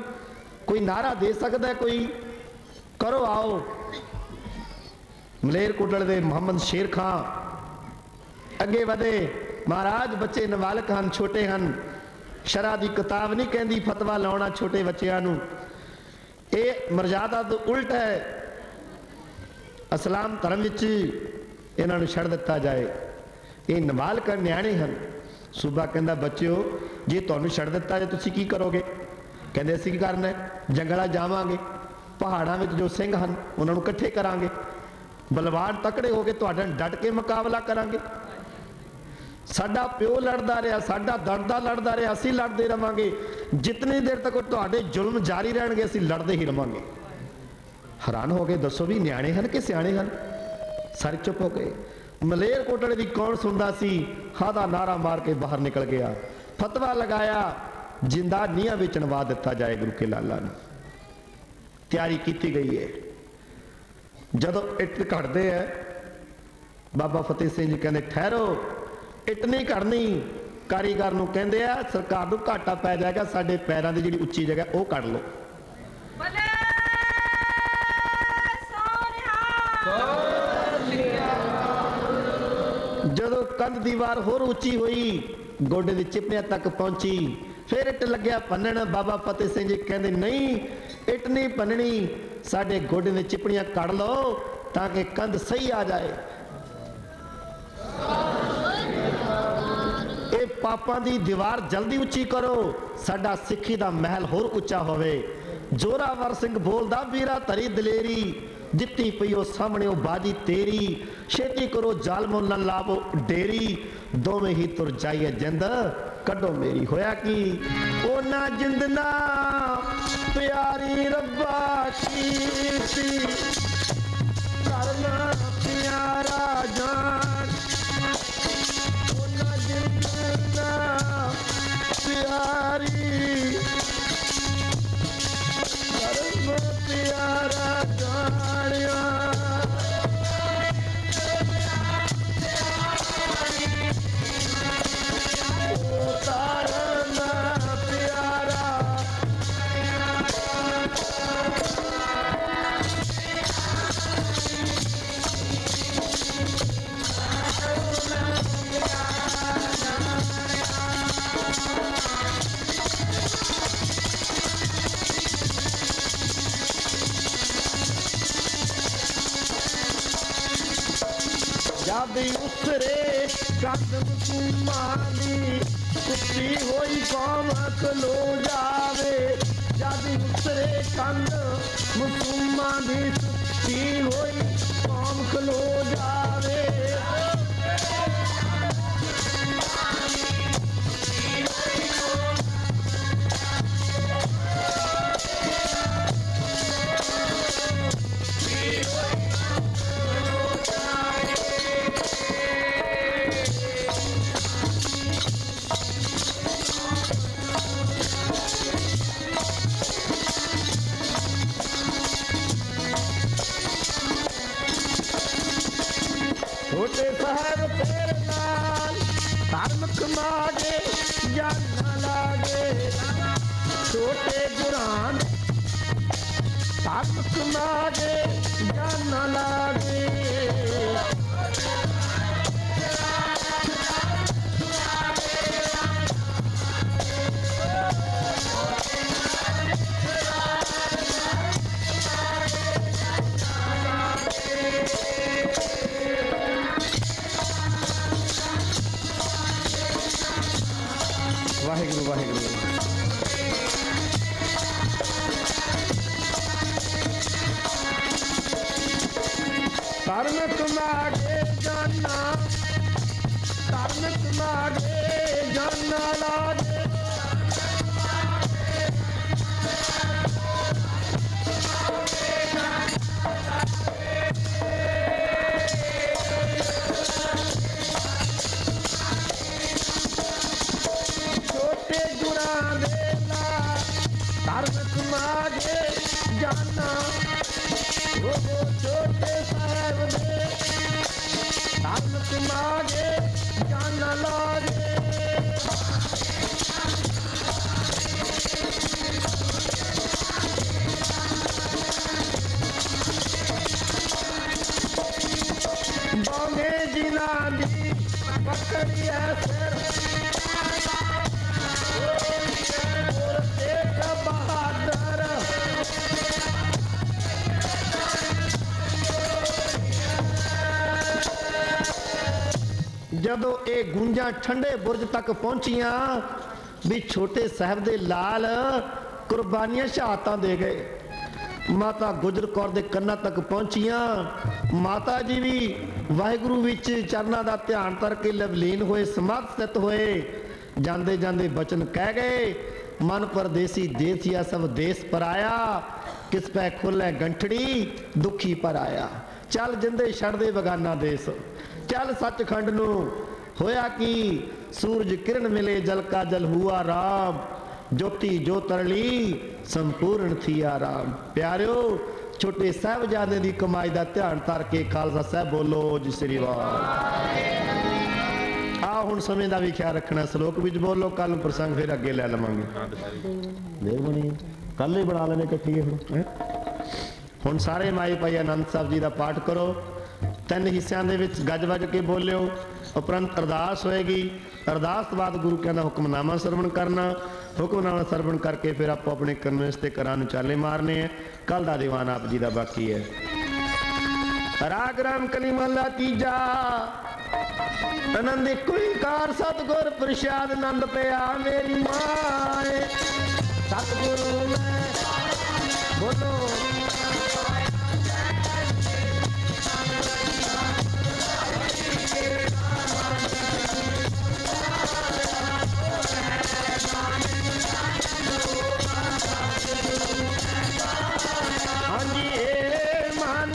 कोई नारा दे सकता है? कोई करो आओ। मलेरकोटले दे मोहम्मद शेर खां अगे वधे, महाराज बच्चे नाबालग हन, छोटे हन, शरा दी किताब नहीं कहती फतवा लाउणा छोटे बच्चों नूं, ये मर्यादा तो उल्ट है। इस्लाम धर्म विच इन्हां नूं छड़ दिता जाए। ये नाबालग न्याणे हन। सूबा कहंदा बच्चों जे तुहानूं छड़ दिता जाए तुसीं की करोगे? कहंदे असीं की करना है, जंगलां जावांगे, पहाड़ां विच जो सिंह हन उन्हां नूं इकट्ठे करांगे, बलवान तकड़े हो के तुहाडे नाल डट के मुकाबला करांगे। साडा प्यो लड़दा रहा, साडा दरदा लड़दा रहा, असीं लड़दे रहांगे। जितनी देर तक तुहाडे जुल्म जारी रहणगे असीं लड़दे ही रहांगे। हैरान हो गए, दसो भी न्याणे हन कि सियाणे हन? सारे चुप हो गए। मलेरकोटले दी कौन सुनदा सी? हादा नारा मार के बाहर निकल गया। फतवा लगाया जिंदा नीहां विच चणवा दिता जाए गुरु के लाला नूं। तैयारी की गई है। जदों इट घड़ते हैं, बाबा फतेह सिंह जी कहते ठहरो, इट नहीं घड़नी। कारीगर नूं कहंदे आ सरकार नूं घाटा पै जाएगा, साडे पैरां दी जिहड़ी उच्ची जगह वो कढ़ लो। जदों कंध दीवार होर उच्ची हुई, गोडे दी चिपड़ियां तक पहुंची, फिर इट लग्या भन्नण। बाबा फतेह सिंह जी कहंदे नहीं, इट नहीं भन्ननी, साडे गोडे दी चिपड़ियां कढ़ लो ताकि कंध सही आ जाए। ये पापां दी दीवार जल्दी उच्ची करो, साडा सिੱਖੀ दा महल होर उच्चा होवे। जोरावर सिंह बोलदा वीरा धरी दलेरी, जित्ती पई ओ सामने ओ बाजी तेरी, छेती करो जालमो न लावो डेरी, दोवें ही तुर जाइए जिंद कड्डो मेरी। होया कि ओ ना जिंद ना प्यारी रब्बा कीती, करना प्यारा जान, ओ ना जिंद ना प्यारी, करना प्यारा जानिया। जब उसरे कदम कुमारी कुत्ती होई कौम खलो जावे, जब उसरे कदम मुसलमान दी कुत्ती होई कौम खलो जावे। छोटे शहर तेरे नाल धर्म कमागे जाना लागे, छोटे बुरान धर्म कमागे जाना लागे। ਧਰਮ ਤੁਮਾਗੇ ਜਾਨਾ, ਧਰਮ ਤੁਮਾਗੇ ਜਾਨਾ ਲਾਗੇ। ਛੋਟੇ ਗੁਰਾਂ ਦੇ ਲਾ ਧਰਮ ਤੁਮਾਗੇ ਜਾਨਾ, ਉਹ ਛੋਟੇ ਸਾਹਿਬ ਦੇ ਧਰਮ ਤੁਮਾਗੇ ਜਾਨਾ ਲਾਗੇ। ਬਾਵੇਂ ਜਿਨ੍ਹਾਂ ਦੀ ਪਕੜੀ ਐ ਸਿਰ, ਉਹ ਤੇਗ ਬਹਾਦਰ। ਜਦੋਂ ਇਹ ਗੂੰਜਾਂ ਠੰਡੇ ਬੁਰਜ ਤੱਕ ਪਹੁੰਚੀਆਂ ਵੀ ਛੋਟੇ ਸਾਹਿਬ ਦੇ ਲਾਲ ਕੁਰਬਾਨੀਆਂ ਸ਼ਹਾਦਤਾਂ ਦੇ ਗਏ। ਮਾਤਾ ਗੁਜਰ ਕੌਰ ਦੇ ਕੰਨਾਂ ਤੱਕ ਪਹੁੰਚੀਆਂ। ਮਾਤਾ ਜੀ ਵੀ ਵਾਹਿਗੁਰੂ ਵਿੱਚ ਚਰਨਾਂ ਦਾ ਧਿਆਨ ਕਰਕੇ ਲਵਲੀਨ ਹੋਏ, ਸਮਾਧ ਸਥਿਤ ਹੋਏ। ਜਾਂਦੇ ਜਾਂਦੇ ਬਚਨ ਕਹਿ ਗਏ, ਮਨ ਪਰਦੇਸੀ ਦੇਸਿਆ ਸਭ ਦੇਸ ਪਰਾਇਆ, ਕਿਸ ਪੈ ਖੋਲੇ ਗੰਠੜੀ ਦੁਖੀ ਪਰ ਆਇਆ। ਚੱਲ ਜਿੰਦੇ ਛੱਡਦੇ ਬਗਾਨਾ ਦੇਸ, ਚੱਲ ਸੱਚਖੰਡ ਨੂੰ। ਹੋਇਆ ਕੀ ਸੂਰਜ ਕਿਰਨ ਮਿਲੇ ਜਲ ਕਾ ਜਲ ਹੁਆ ਰਾਮ, ਜੋਤੀ ਜੋ ਤਰਲੀ ਸੰਪੂਰਨ ਥੀ ਆਰਾਮ। ਪਿਆਰਿਓ, ਛੋਟੇ ਸਾਹਿਬਜ਼ਾਦੇ ਦੀ ਕਮਾਈ ਦਾ ਧਿਆਨ ਧਰ ਕੇ ਖਾਲਸਾ ਸਾਹਿਬ ਬੋਲੋ ਜੀ ਸ੍ਰੀ ਵਾਹਿਗੁਰੂ। ਆ ਹੁਣ ਸਮੇਂ ਦਾ ਵੀ ਖਿਆਲ ਰੱਖਣਾ, ਸ਼ਲੋਕ ਵਿੱਚ ਬੋਲੋ, ਕੱਲ ਨੂੰ ਪ੍ਰਸੰਗ ਫਿਰ ਅੱਗੇ ਲੈ ਲਵਾਂਗੇ। ਦੇਖ ਬਣੀ ਕੱਲ ਹੀ ਬਣਾ ਲੈਣੇ ਇਕੱਠੀ ਹੁਣ ਸਾਰੇ ਮਾਈ ਭਾਈ ਆਨੰਦ ਸਾਹਿਬ ਜੀ ਦਾ ਪਾਠ ਕਰੋ। 3 ਹਿੱਸਿਆਂ ਦੇ ਵਿੱਚ ਗੱਜ ਵੱਜ ਕੇ ਬੋਲਿਓ। ਉਪਰੰਤ ਅਰਦਾਸ ਹੋਏਗੀ। ਅਰਦਾਸ ਤੋਂ ਬਾਅਦ ਗੁਰੂ ਕਹਿੰਦਾ ਹੁਕਮਨਾਮਾ ਸਰਵਣ ਕਰਨਾ। ਹੁਕਮਨਾਮਾ ਸਰਵਣ ਕਰਕੇ ਫਿਰ ਆਪੋ ਆਪਣੇ ਕਰਮ ਤੇ ਘਰਾਂ ਨੂੰ ਚਾਲੇ ਮਾਰਨੇ ਆ। ਕੱਲ ਦਾ ਦੀਵਾਨ ਆਪ ਜੀ ਦਾ ਬਾਕੀ ਹੈ। ਰਾਗ ਰਾਮ ਕਲੀ ਮਹਲਾ ਤੀਜਾ। ਆਨੰਦ ਇੱਕੋ ਓੰਕਾਰ ਸਤਿਗੁਰ ਪ੍ਰਸਾਦ ਆਨੰਦ ਪਿਆ ਮੇਰੀ ਮਾਏ। ਸਤਿਗੁਰੂ ਮੈਂ ਬੋਲੋ ਹਾਂਜੀ ਇਹ ਮਨ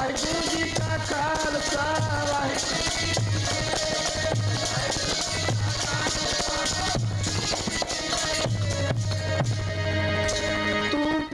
ਵਾਹਿਗੁਰੂ ਜੀ ਕਾ ਖਾਲਸਾ ਵਾਹਿਗੁਰੂ